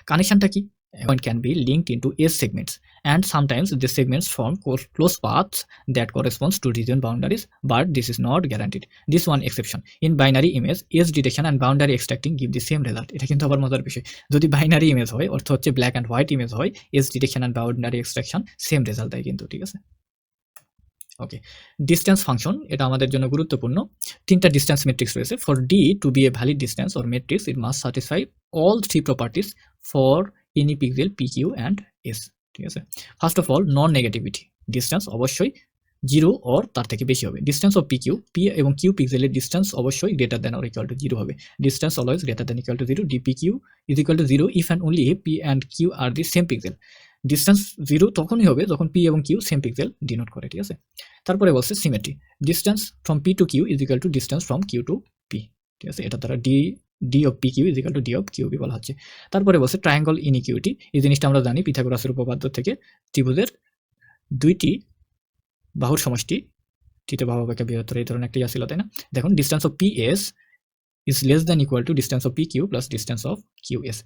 কানেকশনটা কি, point can be linked into edge segments, and sometimes the segments form close paths that corresponds to region boundaries, but this is not guaranteed. This one exception, in binary image, edge detection and boundary extracting give the same result. এটা কিন্তু আবার মজার বিষয়, যদি বাইনারি ইমেজ হয়, অর্থ হচ্ছে ব্ল্যাক অ্যান্ড হোয়াইট ইমেজ হয়, age detection and boundary extraction same result দেয় কিন্তু, ঠিক আছে। ওকে, ডিস্টেন্স ফাংশন, এটা আমাদের জন্য গুরুত্বপূর্ণ। তিনটা ডিস্টেন্স মেট্রিক্স রয়েছে। For D to be a valid distance or metrics, it must satisfy all three properties for any pixel P Q and S, ঠিক আছে। First of all, non negativity, distance অবশ্যই 0 অর তার থেকে বেশি হবে। ডিস্টেন্স অফ পি এবং কিউ পিক্সেলের ডিস্টেন্স অবশ্যই greater than or equal to 0 হবে। Distance always greater than equal to 0, DPQ is equal to 0 if and only P and Q are the same pixel. Distance 0 তখনই হবে যখন পি এবং কিউ সেম পিক্সেল ডিনোট করে, ঠিক আছে। তারপরে বলছে symmetry, distance from P to Q is equal to distance from Q to P, ঠিক আছে। এটা দ্বারা D of P Q is equal to D of Q B বলা হচ্ছে। তারপরে বলছে ট্রায়াঙ্গল ইনইকুইটি, এই জিনিসটা আমরা জানি পিথাগোরাসের উপপাদ্য থেকে, ত্রিভুজের দুইটি বাহুর সমষ্টি তৃতীয় বাহু অপেক্ষা বৃহত্তর, এই ধরনের একটা ইয়া ছিল, তাই না। দেখুন distance of P S is less than equal to distance of P Q plus distance of Q S.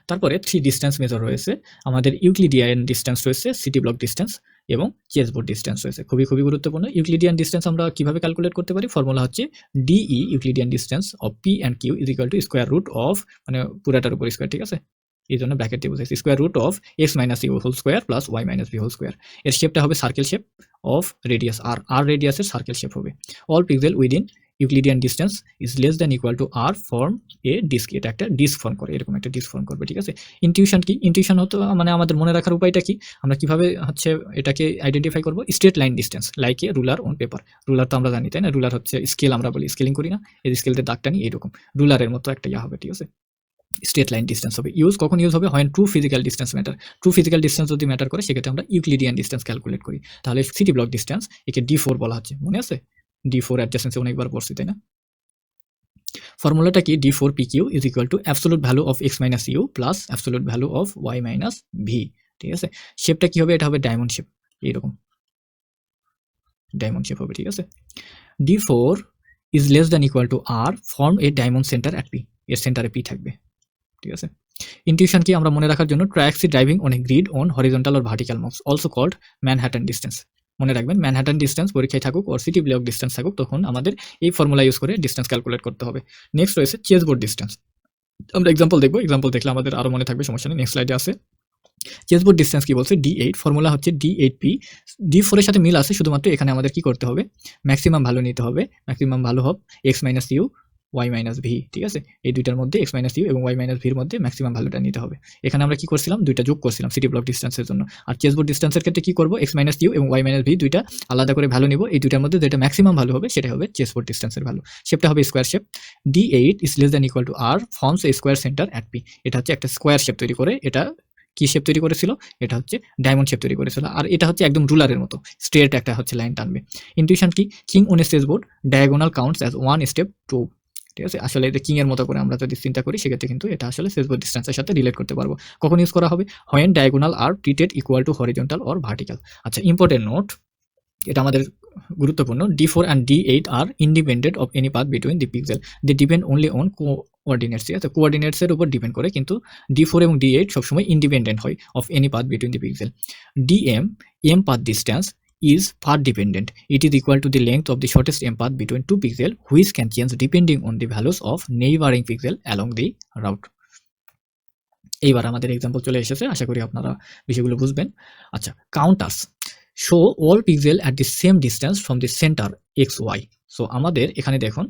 তারপরে 3 ডিস্টেন্স মেজর রয়েছে আমাদের, ইউক্লিডিয়ান ডিস্টেন্স রয়েছে, সিটি ব্লক ডিস্টেন্স এবং চেসবোর্ড ডিস্টেন্স রয়েছে। খুবই গুরুত্বপূর্ণ। ইউক্লিডিয়ান ডিস্টেন্স আমরা কিভাবে ক্যালকুলেট করতে পারি? ফর্মুলা হচ্ছে DE Euclidean distance of P and Q is equal to square root of, মানে পুরাটার উপর স্কোয়ার, ঠিক আছে, এই জন্য ব্র্যাকেট দিয়ে বুঝাইছি, square root of X minus U whole square plus Y minus B whole square. এর শেপটা হবে circle shape of radius R, R রেডিয়াসের সার্কেল শেপ হবে। All pixel within Euclidean distance is less than equal to R form a disc, এটা একটা ডিস্ক ফর্ম করে, এরকম একটা ডিস্ক ফর্ম করবে, ঠিক আছে। ইনটিউশন কি? ইনটিউশন হতো মানে আমাদের মনে রাখার উপায়টা কি, আমরা কিভাবে হচ্ছে এটাকে আইডেন্টিফাই করবো? Straight line distance like a ruler on paper. Ruler তো আমরা জানি, তাই না, রুলার হচ্ছে স্কেল, আমরা বলি স্কেলিং করি না, এই স্কেলতে দাগটা নিই, এইরকম রুলারের মতো একটা ইয়া হবে, ঠিক আছে। স্ট্রেট লাইন ডিস্টেন্স হবে। কখন ইউজ হবে? হয় true physical distance matter. True physical distance যদি ম্যাটার করে সেক্ষেত্রে আমরা ইউক্লিডিয়ান ডিস্টেন্স ক্যালকুলেট করি। তাহলে সিটি ব্লক ডিস্টেন্স একে D4 বলা হচ্ছে, মনে আছে? D4 অ্যাডজাসেন্সি অনেকবার পড়ছি, তাই না। ফর্মুলাটা কি? D4 PQ is equal to absolute value of x minus U plus absolute value of y minus V, ঠিক আছে। শেপটা কি হবে? এটা হবে ডায়মন্ড শেপ, এইরকম ডায়মন্ড শেপ হবে, ঠিক আছে। D4 is less than equal to R, form a diamond centre at P, এর সেন্টারে পি থাকবে, ঠিক আছে। ইনটিউশন কি আমরা মনে রাখার জন্য? Taxi driving on a grid on horizontal or vertical moves, also called Manhattan distance. মনে রাখবেন, ম্যানহাটন ডিস্টেন্স পরীক্ষায় থাকুক ওর সিটি ব্লক ডিস্টেন্স থাকুক, তখন আমাদের এই ফর্মুলা ইউজ করে ডিস্টেন্স ক্যালকুলেট করতে হবে। নেক্সট রয়েছে চেসবোর্ড ডিস্টেন্স। আমরা এক্সাম্পল দেখবো, এক্সাম্পল দেখলে আমাদের আরো মনে থাকবে, সমস্যা নেই। নেক্সট স্লাইডে আছে চেসবোর্ড ডিস্টেন্স কি বলছে? D8, ফর্মুলা হচ্ছে D8P। D4 এর সাথে মিল আছে, শুধুমাত্র এখানে আমাদের কি করতে হবে? ম্যাক্সিমাম ভ্যালু নিতে হবে। ম্যাক্সিমাম ভ্যালু হবে x minus U Y minus V, ঠিক আছে। এই দুইটার মধ্যে x মাইনাস ইউ এবং ওয়াই মাইনাস ভির মধ্যে ম্যাক্সিমাম ভ্যালুটা নিতে হবে। এখানে আমরা কি করছিলাম? দুইটা যোগ করছিলাম সিটি ব্লক ডিস্টেন্সের জন্য। আর চেসবোর্ড ডিস্টেন্সের ক্ষেত্রে কি করবো? x মাইনাস ইউ এবং ওয়াই মাইনাস ভি দুইটা আলাদা করে ভ্যালু নিব, এই দুইটার মধ্যে যেটা ম্যাক্সিমাম ভ্যালু হবে সেটা হবে চেসবোর্ড ডিস্টেন্সের ভ্যালু। শেপটা হবে square shape. D8 is less than equal to R, forms a square centre at P. এটা হচ্ছে একটা স্কোয়ার শেপ তৈরি করে, এটা কি শেপ তৈরি করেছিল? এটা হচ্ছে ডায়মন্ড শেপ তৈরি করেছিল, আর এটা হচ্ছে একদম রুলারের মতো স্ট্রেট একটা হচ্ছে লাইন টানবে। ইনটিউশন কি? King on a chessboard diagonal counts as 1 step 2, ঠিক আছে। আসলে এটা কিং এর মতো করে আমরা যদি চিন্তা করি সেক্ষেত্রে কিন্তু এটা আসলে চেসবোর্ড ডিস্টেন্সের সাথে রিলেট করতে পারবো। কখন ইউজ করা হবে? When diagonal are treated equal to horizontal or vertical. আচ্ছা, ইম্পর্টেন্ট নোট, এটা আমাদের গুরুত্বপূর্ণ। D4 and D8 আর independent of any path between the pixel, they depend only on coordinates, ঠিক আছে। কোঅর্ডিনেটসের উপর ডিপেন্ড করে, কিন্তু D4 এবং D8 সবসময় ইন্ডিপেন্ডেন্ট হয় of any path between the pixel. DM, M path distance is path dependent. It is equal to the length of the shortest M path between two pixels, which can change depending on the values of neighboring pixel along the route. এইবার আমাদের এক্সাম্পল চলে এসেছে, আশা করি আপনারা বিষয়গুলো বুঝবেন। আচ্ছা, contours show all pixel at the same distance from the centre X Y. So আমাদের এখানে দেখুন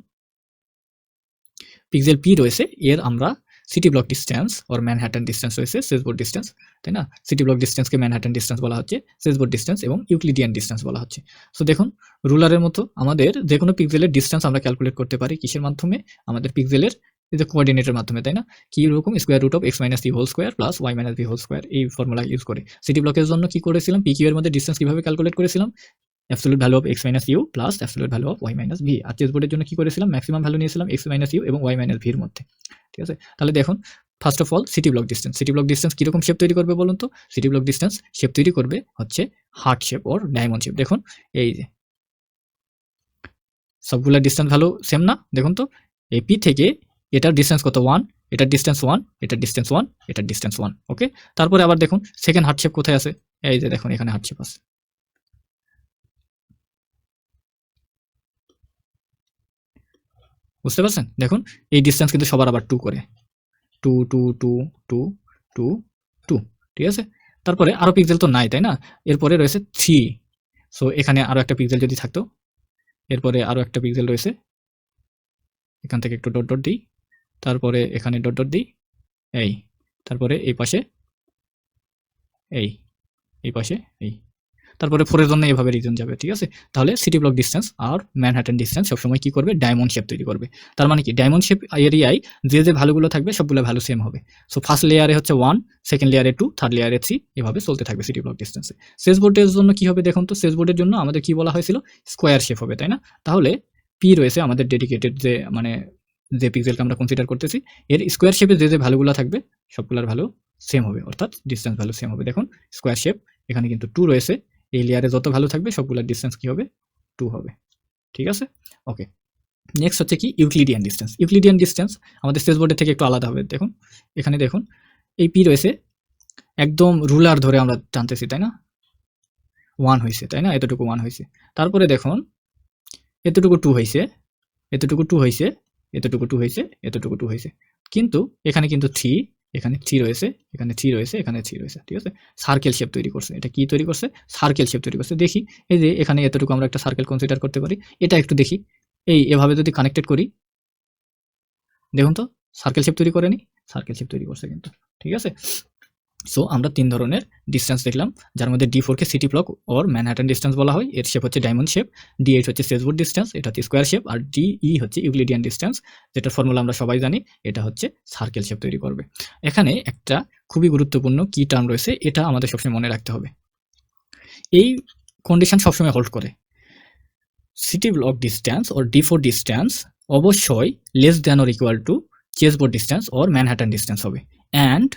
পিক্সেল পি রয়েছে, এর আমরা city block distance or Manhattan distance রয়েছে, চেসবোর্ড ডিস্টেন্স, তাই না। সিটি ব্লক ডিস্টেন্সকে ম্যানহাটন ডিস্টেন্স বলা হচ্ছে, চেসবোর্ড ডিস্টেন্স এবং ইউক্লিডিয়ান ডিস্টেন্স বলা হচ্ছে। সো দেখুন, রুলারের মতো আমাদের যে কোনো পিক্সেলের ডিস্টেন্স আমরা ক্যালকুলেট করতে পারি কিসের মাধ্যমে? আমাদের পিক্সেলের এই যে কোঅর্ডিনেটের মাধ্যমে, তাই না। কি রকম? Square root of X minus U whole square plus Y minus V whole square, এই ফর্মুলা ইউজ করে। সিটি ব্লকের জন্য কি করেছিলাম? পি কিউ এর মধ্যে ডিস্টেন্স কিভাবে ক্যালকুলেট করেছিলাম? Absolute value of X minus U plus absolute value of Y minus V. আর চেসবোর্ডের জন্য কি করেছিলাম? ম্যাক্সিমাম ভ্যালু নিয়েছিলাম এক্স মাইনাস ইউ এবং ওয়াই মাইনাস ভির মধ্যে, ঠিক আছে। তাহলে দেখুন, first of all city block distance. City block distance কিরকম শেপ তৈরি করবে বলুন তো? সিটি ব্লক ডিস্টেন্স শেপ তৈরি করবে হচ্ছে হার্ট শেপ ওর ডায়মন্ড শেপ। দেখুন এই যে সবগুলা ডিস্টেন্স ভ্যালু সেম না? দেখুন তো, এই পি থেকে এটার ডিস্টেন্স কত? 1, এটার ডিস্টেন্স 1, এটার ডিস্টেন্স 1, এটার ডিস্টেন্স 1, ওকে। তারপরে আবার দেখুন সেকেন্ড হার্ট শেপ কোথায় আছে? এই যে দেখুন এখানে হার্ট শেপ আছে, বুঝতে পারছেন? দেখুন এই ডিস্টেন্স কিন্তু সবার আবার 2 করে, 2 2 2 2 2 2, ঠিক আছে। তারপরে আরো পিক্সেল তো নাই, তাই না। এরপরে রয়েছে 3। সো এখানে আরো একটা পিক্সেল যদি থাকতো, এরপরে আরো একটা পিক্সেল রয়েছে, এখান থেকে একটু ডট ডট দিই, তারপরে এখানে ডট ডট দিই, এই, তারপরে এই পাশে এই, এই পাশে এই। তারপরে 4 এর জন্য এভাবে রিজন যাবে, ঠিক আছে? তাহলে সিটি ব্লক ডিসটেন্স আর ম্যানহাটন ডিসটেন্স সবসময় কি করবে, ডায়মন্ড শেপ তৈরি করবে। তার মানে কি, ডায়মন্ড শেপ এরিয়ায় যে ভ্যালুগুলো থাকবে সবগুলো ভ্যালু সেম হবে। সো ফার্স্ট লেয়ারে হচ্ছে 1, সেকেন্ড লেয়ারে 2, থার্ড লেয়ারে 3, এভাবে চলতে থাকবে সিটি ব্লক ডিসটেন্সে। সেজ বোর্ডের জন্য কি হবে দেখুন তো, সেজ বোর্ডের জন্য আমাদের কি বলা হয়েছিল, স্কোয়ার শেপ হবে, তাই না? তাহলে পি রয়েছে আমাদের ডেডিকেটেড যে পিক্সেলটা আমরা কনসিডার করতেছি, এর স্কোয়ার শেপে যে ভ্যালুগুলো থাকবে সবগুলোর ভ্যালু সেম হবে, অর্থাৎ ডিসটেন্স ভ্যালু সেম হবে। দেখুন স্কোয়ার শেপ, এখানে কিন্তু 2 রয়েছে, এই লেয়ারে যত ভ্যালু থাকবে সবগুলোর ডিসটেন্স কি হবে, 2 হবে, ঠিক আছে? ওকে, নেক্সট হচ্ছে কি ইউক্লিডিয়ান ডিসটেন্স। ইউক্লিডিয়ান ডিসটেন্স আমাদের সেজ বোর্ডের থেকে একটু আলাদা হবে। দেখুন এখানে দেখুন এই পি রয়েছে, একদম রুলার ধরে আমরা টানতেছি, তাই না? 1 হয়েছে, তাই না? এতটুকু 1 হয়েছে। তারপরে দেখুন এতটুকু 2 হয়েছে, এতটুকু 2 হয়েছে, এতটুকু 2 হয়েছে, এতটুকু 2 হয়েছে। কিন্তু এখানে কিন্তু 3, এখানে 3 রয়েছে, এখানে 3 রয়েছে, এখানে 3 রয়েছে, ঠিক আছে? সার্কেল শেপ তৈরি করছে। এটা কি তৈরি করছে? সার্কেল শেপ তৈরি করছে। দেখি এই যে এখানে এতটুকু আমরা একটা সার্কেল কনসিডার করতে পারি। এটা একটু দেখি, এভাবে যদি কানেক্টেড করি, দেখুন তো সার্কেল শেপ তৈরি করেনি? সার্কেল শেপ তৈরি করছে কিন্তু, ঠিক আছে? সো আমরা 3 ধরনের ডিসটেন্স দেখলাম, যার মধ্যে D4 K city block or Manhattan distance বলা হয়। এর শেপ হচ্ছে ডায়মন্ড শেপ। D8 হচ্ছে সেজবোর্ড ডিসটেন্স, এটা হচ্ছে স্কোয়ার শেপ। আর DE হচ্ছে ইউক্লিডিয়ান ডিসটেন্স, যেটার ফর্মুলা আমরা সবাই জানি, এটা হচ্ছে সার্কেল শেপ তৈরি করবে। এখানে একটা খুবই গুরুত্বপূর্ণ কি টার্ম রয়েছে, এটা আমাদের সবসময় মনে রাখতে হবে। এই কন্ডিশন সবসময় হোল্ড করে, city block distance or D4 distance অবশ্যই less than or equal to chessboard distance or Manhattan distance হবে, and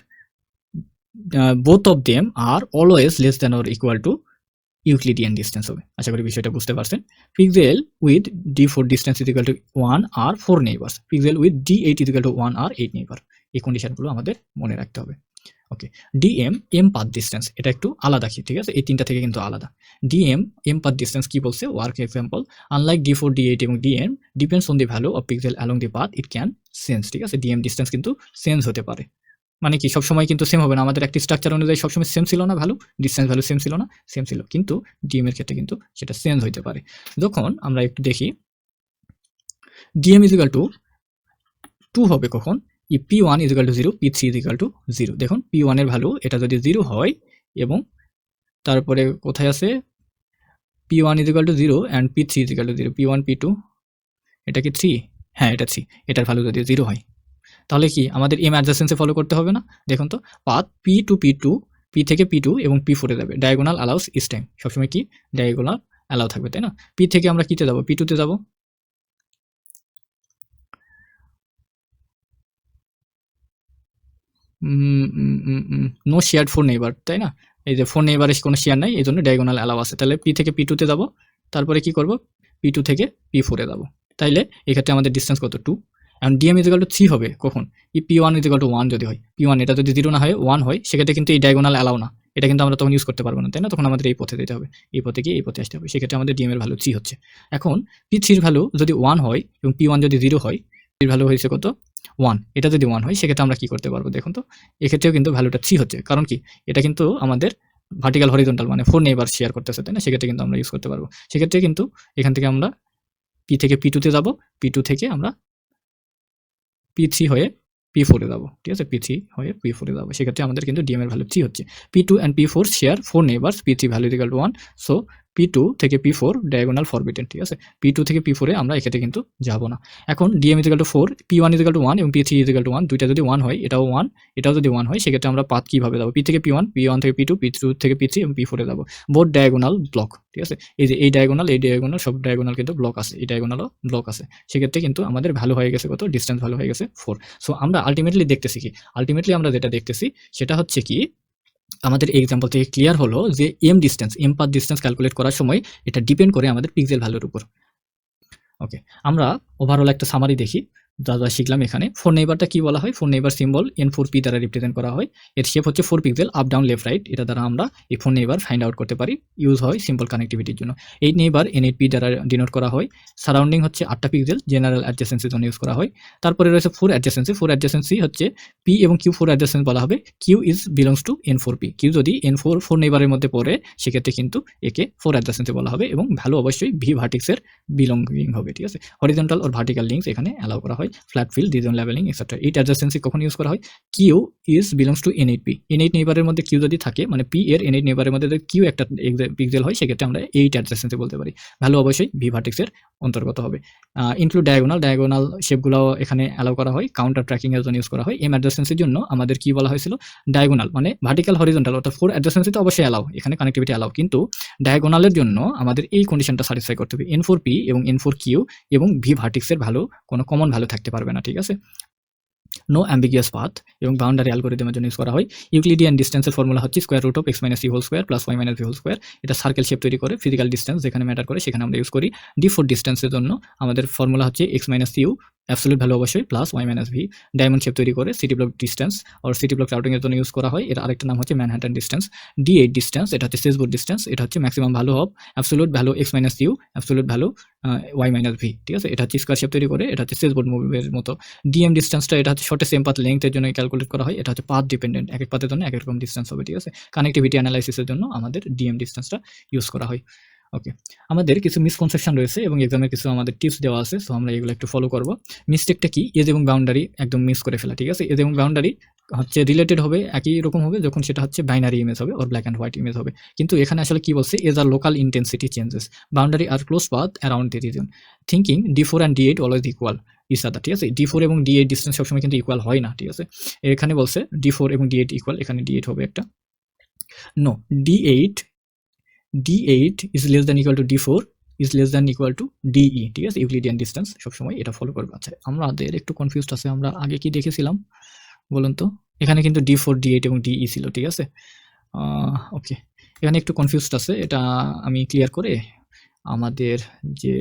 both of them are always less than or equal to Euclidean distance হবে। আশা করি বিষয়টা বুঝতে পারছেন। Pixel with D4 distance is equal to 1 are 4 neighbours, pixel with D8 is equal to 1 are 8 neighbour. এই কন্ডিশনগুলো আমাদের মনে রাখতে হবে। Okay, DM M path distance, এটা একটু আলাদা কি, ঠিক আছে? এই তিনটা থেকে কিন্তু আলাদা। ডিএম এম পাথ ডিসটেন্স কি বলছে, work example, unlike D4, D8 এবং DM depends on the value of pixel along the path it can change, ঠিক আছে? ডিএম ডিসটেন্স কিন্তু চেঞ্জ হতে পারে। মানে কি, সবসময় কিন্তু সেম হবে না। আমাদের একটি স্ট্রাকচার অনুযায়ী সবসময় সেম ছিল না ভ্যালু, ডিসটেন্স ভ্যালু সেম ছিল না, সেম ছিল, কিন্তু ডিএম এর ক্ষেত্রে কিন্তু সেটা চেঞ্জ হইতে পারে। যখন আমরা একটু দেখি ডিএম ইজ ইকুয়াল টু 2 হবে কখন, P1 is equal to 0, P3 is equal to 0। দেখুন P1 এর ভ্যালু এটা যদি 0 হয়, এবং তারপরে কোথায় আছে, P1 is equal to 0 and P3 is equal to 0, P1 P2, এটা কি 3? হ্যাঁ এটা 3। এটার ভ্যালু যদি 0 হয়, তাহলে কি আমাদের এম অ্যাডজাসেন্সে ফলো করতে হবে না? দেখুন তো path P two P2, P থেকে P2 এবং P4 এ যাবে। ডায়াগোনাল অ্যালাউস ইস টাইম, সবসময় কি ডায়াগোনাল অ্যালাউ থাকবে, তাই না? পি থেকে আমরা কিতে যাবো, P2 তে যাবো। নো শেয়ার্ড ফোর নেইবার, তাই না? এই যে ফোর নেইবারে কোনো শেয়ার নাই, এই জন্য ডায়াগোনাল অ্যালাউ আছে। তাহলে পি থেকে P2 তে যাবো, তারপরে কি করব, P2 থেকে P4 এ যাবো। তাইলে এক্ষেত্রে আমাদের ডিস্টেন্স কত, 2। এখন ডিএম ইজ ইকুয়াল টু 3 হবে কখন, P1 ইজ ইকুয়াল টু 1 যদি হয়। P1 এটা যদি 0 না হয় 1 হয়, সেক্ষেত্রে কিন্তু এই ডায়াগোনাল অ্যালাউ না, এটা কিন্তু আমরা তখন ইউজ করতে পারবো না, তাই না? তখন আমাদের এই পথে যেতে হবে, এই পথে গিয়ে এই পথে আসতে হবে। সেক্ষেত্রে আমাদের ডিএম এর ভ্যালু 3 হচ্ছে। এখন P3 এর ভ্যালু যদি 1 হয় এবং P1 যদি 0 হয়, এর ভ্যালু হয়েছে কত, 1। এটা যদি 1 হয়, সেক্ষেত্রে আমরা কি করতে পারবো দেখুন তো, এক্ষেত্রেও কিন্তু ভ্যালুটা 3 হচ্ছে। কারণ কি, এটা কিন্তু আমাদের ভার্টিক্যাল হরিজন্টাল মানে 4 নেইবার শেয়ার করতেছে, তাই না? সেক্ষেত্রে কিন্তু আমরা ইউজ করতে পারবো। সেক্ষেত্রে কিন্তু এখান থেকে আমরা পি থেকে P2 তে যাবো, P2 থেকে আমরা P3 হয়ে P4 এ যাবো, ঠিক আছে? P3 হয়ে P4 এ যাবো। সেক্ষেত্রে আমাদের কিন্তু ডিএম এর ভ্যালু 3 হচ্ছে। P2 and P4 share 4 neighbours, P3 value is equal to 1। So P2 থেকে P4 ডায়াগোনাল ফরবিটেন, ঠিক আছে? P2 থেকে P4 এ আমরা এক্ষেত্রে কিন্তু যাব না। এখন DM is equal to 4, P1 is equal to 1 এবং P3 ইজ ইকুয়াল টু 1, দুইটা যদি 1 হয়, এটাও 1, এটাও যদি 1 হয়, সেক্ষেত্রে আমরা পাথ কিভাবে যাবো, P থেকে P1, P1 থেকে P2, P2 থেকে P3 এবং P4 এ যাবো। বোথ ডায়াগোনাল ব্লক, ঠিক আছে? এই যে এই ডায়াগোনাল, এই ডায়াগোনাল, সব ডায়াগোনাল কিন্তু ব্লক আছে, এই ডায়াগোনালও ব্লক আছে। সেক্ষেত্রে কিন্তু আমাদের ভ্যালু হয়ে গেছে কত, ডিসটেন্স ভ্যালু হয়ে গেছে 4। সো আমরা আলটিমেটলি দেখতেছি কি, আলটিমেটলি আমরা যেটা দেখতেছি সেটা হচ্ছে কি, আমাদের এক্সাম্পল থেকে ক্লিয়ার হলো যে এম পাথ ডিসটেন্স ক্যালকুলেট করার সময় এটা ডিপেন্ড করে আমাদের পিক্সেল ভ্যালুর উপর। ওকে, আমরা ওভারঅল একটা সামারি দেখি যা যা শিখলাম এখানে। 4 নেইবারটা কি বলা হয়, 4 নেইবার সিম্বল N4P দ্বারা রিপ্রেজেন্ট করা হয়। এর শেপ হচ্ছে 4 pixel, up down left right. এটা দ্বারা আমরা এই 4 নেইবার ফাইন্ড আউট করতে পারি, ইউজ হয় সিম্পল কানেক্টিভিটির জন্য। 8 নেইবার N8P দ্বারা ডিনোট করা হয়। সারাউন্ডিং হচ্ছে 8টা পিক্সেল, জেনারেল অ্যাডজেসেন্সির জন্য ইউজ করা হয়। তারপরে রয়েছে 4 অ্যাডজেসেন্সি। 4 অ্যাডজেসেন্সি হচ্ছে P এবং Q4 অ্যাডজেসেন্স বলা হবে। Q is belongs to N4P, Q যদি N4 নেইবারের মধ্যে পড়ে, সেক্ষেত্রে কিন্তু একে 4 অ্যাডজেসেন্সি বলা হবে এবং ভ্যালু অবশ্যই V ভার্টিক্সের বিলঙ্গিং হবে, ঠিক আছে? হরিজন্টাল আর ভার্টিক্যাল লিঙ্কস এখানে অ্যালাউ করা হয়। হয়, ফ্ল্যাট ফিল, রিজন লেভেলিং এক্সেট্রা। এইট অ্যাডজাসেন্সি কখন ইউজ করা হয়? Q is belongs to N8 P। N8 নেইবারের মধ্যে কিউ যদি থাকে, মানে পি এর N8 নেইবারের মধ্যে যদি কিউ একটা পিক্সেল হয়, সেক্ষেত্রে আমরা এইট অ্যাডজাসেন্সি বলতে পারি। ভ্যালু অবশ্যই ভি ভার্টেক্সের অন্তর্গত হবে। ইনক্লুড ডায়াগোনাল শেপগুলো এখানে অ্যালাউ করা হয়, কাউন্টার ট্র্যাকিং এর জন্য ইউজ করা হয়। এম অ্যাডজাসেন্সির জন্য আমাদের কি বলা হয়েছিল? ডায়াগোনাল মানে ভার্টিক্যাল হরিজন্টাল, অর্থাৎ 4 অ্যাডজাসেন্সি তো অবশ্যই অ্যালাউ, এখানে কানেক্টিভিটি অ্যালাউ, কিন্তু ডায়াগোনালের জন্য আমাদের এই কন্ডিশনটা স্যাটিসফাই করতে হবে। N4P এবং N4Q এবং ভি ভার্টেক্সের ভ্যালু কোনো কমন ভ্যালু থাকতে পারবে না, ঠিক আছে? নো অ্যাম্বিগুয়াস পাথ এবং বাউন্ডারি অ্যালগরিদমের জন্য ইউজ করা হয়। ইউক্লিডিয়ান ডিস্টেন্সের ফর্মুলা হচ্ছে square root of x minus U whole square plus y minus V whole square. এটা সার্কেল শেপ তৈরি করে, ফিজিক্যাল ডিস্টেন্স যেখানে ম্যাটার করে সেখানে আমরা ইউজ করি। D4 ডিস্টেন্সের জন্য আমাদের ফর্মুলা হচ্ছে x minus U absolute value অবশ্যই plus y minus V. Diamond shape তৈরি করে সিটি ব্লক ডিস্টেন্স আর সিটি ব্লক রাউটিং এর জন্য ইউজ করা হয়। এর আরেকটা নাম হচ্ছে ম্যানহাটন ডিস্টেন্স। D8 ডিস্টেন্স, এটা হচ্ছে সেজবোর্ড ডিস্টেন্স, এটা হচ্ছে maximum value of absolute value x minus U absolute value y minus V, ঠিক আছে? এটা হচ্ছে স্কোয়ার শেপ তৈরি করে, এটা হচ্ছে সেজবোর্ড মুভের মতো। ডিএম ডিস্টেন্সটা এটা হচ্ছে শর্টেস্ট সেম পাথ লেংথের জন্য ক্যালকুলেট করা হয়। এটা হচ্ছে পাথ ডিপেন্ডেন্ট, এক এক পাথের জন্য এক এক রকম ডিস্টেন্স হবে, ঠিক আছে? কানেক্টিভিটি অ্যানালাইসিসের জন্য আমাদের ডিএম ডিস্টেন্সটা ইউজ করা হয়। ওকে, আমাদের কিছু মিসকনসেপশন রয়েছে এবং এক্সামের কিছু আমাদের টিপস দেওয়া আছে, সো আমরা এগুলো একটু ফলো করব। মিস্টেকটা কি? এজ এবং বাউন্ডারি একদম মিস করে ফেলা, ঠিক আছে? এজ এবং বাউন্ডারি হচ্ছে রিলেটেড হবে, একই রকম হবে যখন সেটা হচ্ছে বাইনারি ইমেজ হবে or black and white image হবে। কিন্তু এখানে আসলে কি বলছে? Edge are local intensity changes, boundary are close path around the region, thinking D4 and D8 always equal each other, ঠিক আছে? D4 এবং D8 ডিস্টেন্স সবসময় কিন্তু ইকুয়াল হয় না, ঠিক আছে? এখানে বলছে D4 এবং D8 ইকুয়াল, এখানে D8 হবে একটা। No, D8 is less than equal to D4 is less than equal to DE, ঠিক আছে? ইউক্লিডিয়ান ডিস্টেন্স সবসময় এটা ফলো করবে। আচ্ছা, আমাদের একটু কনফিউজড আছে, আমরা আগে কি দেখেছিলাম বলুন তো? এখানে কিন্তু D4 D8 এবং DE ছিল, ঠিক আছে? ওকে, এখানে একটু কনফিউজড আছে, এটা আমি ক্লিয়ার করে আমাদের যে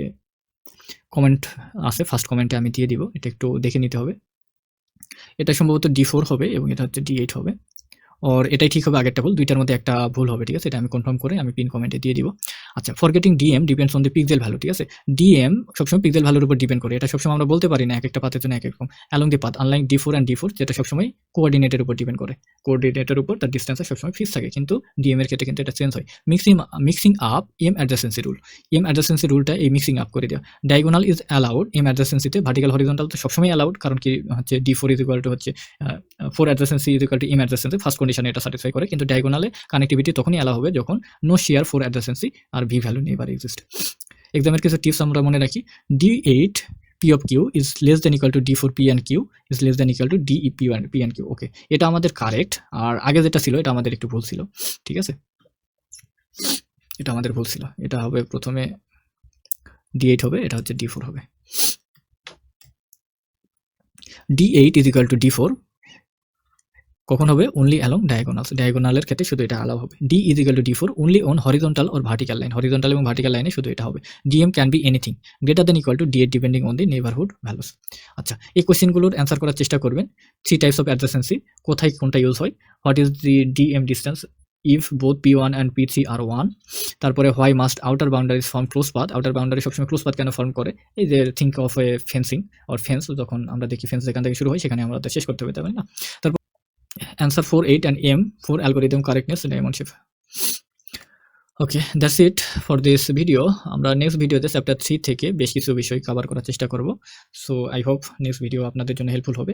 কমেন্ট আছে ফার্স্ট কমেন্টে আমি দিয়ে দিব, এটা একটু দেখে নিতে হবে। এটা সম্ভবত D4 হবে এবং এটা হচ্ছে D8 হবে, और এটাই ঠিক হবে, আগেরটা ভুল, দুইটার মধ্যে একটা ভুল হবে, ঠিক আছে? এটা আমি কনফার্ম করে আমি পিন কমেন্টে দিয়ে দিব। আচ্ছা, forgetting DM depends on the pixel value, ঠিক আছে? ডিএম সবসময় পিক্সেল ভ্যালুর উপর ডিপেন্ড করে, এটা সবসময় আমরা বলতে পারি না এক একটা পাথের জন্য এক এক রকম। Along the path unlike D4 and D4 যেটা সবসময় কোঅর্ডিনেটের উপর ডিপেন্ড করে, কোঅর্ডিনেটের উপর তার ডিস্টেন্সে সবসময় ফিক্স থাকে, কিন্তু ডিএম এর ক্ষেত্রে কিন্তু এটা চেঞ্জ হয়। Mixing up M adjacency rule, M adjacency রুলটা এই মিক্সিং আপ করে দেওয়া। ডায়াগোনাল ইজ অ্যালাউড এম অ্যাডজাসেন্সিতে, ভার্টিক্যাল হরিজন্টাল তো সবসময় অ্যালাউড, কারণ কি হচ্ছে D4 ইজ ইকুয়াল টু হচ্ছে 4 adjacency is equal to M adjacency, first কন্ডিশনে এটা স্যাটিসফাই করে, কিন্তু ডায়াগোনালে কানেক্টিভিটি তখনই অ্যালাউ হবে যখন নো শেয়ার 4 অ্যাডজাসেন্সি আর ভি ভ্যালু নেইবার এক্সিস্ট। এক্সামের কিছু টিপস আমরা মনে রাখি। D8 P of Q is less than equal to D4 P and Q is less than equal to DE P and Q, ওকে, এটা আমাদের কারেক্ট। আর আগে যেটা ছিল এটা আমাদের একটু ভুল ছিল, ঠিক আছে? এটা আমাদের ভুল ছিল, এটা হবে প্রথমে D8 হবে, এটা হচ্ছে D4 হবে। D8 is equal to D4 কখন হবে? অনলি অ্যালং ডায়াগোনালস, ডায়াগোনালের ক্ষেত্রে শুধু এটা অ্যালাউ হবে। D is equal to D4 only on horizontal or vertical line, horizontal এবং ভার্টিক্যাল লাইনে শুধু এটা হবে। DM can be anything greater than equal to D8 depending on the neighbourhood values. আচ্ছা, এই কোয়েশ্চেনগুলোর অ্যান্সার করার চেষ্টা করবেন। 3 টাইপস অফ অ্যাডজাসেন্সি, কোথায় কোনটা ইউজ হয়? What is the DM distance if both P1 and P3 আর 1? তারপরে why must outer boundaries form close path, outer boundary সবসময় ক্লোজ পাথ কেন ফর্ম করে? এই যে think of A fencing or fence, যখন আমরা দেখি ফেন্স যেখান থেকে শুরু হয় সেখানে আমরা তো শেষ করতে হবে, তাই না? তারপর answer 4, 8 and M for algorithm correctness diamond shape. Okay, that's it for this video. আমরা নেক্সট ভিডিওতে চ্যাপ্টার 3 থেকে বেশ কিছু বিষয় কভার করার চেষ্টা করব। So I hope next video আপনাদের জন্য হেল্পফুল হবে।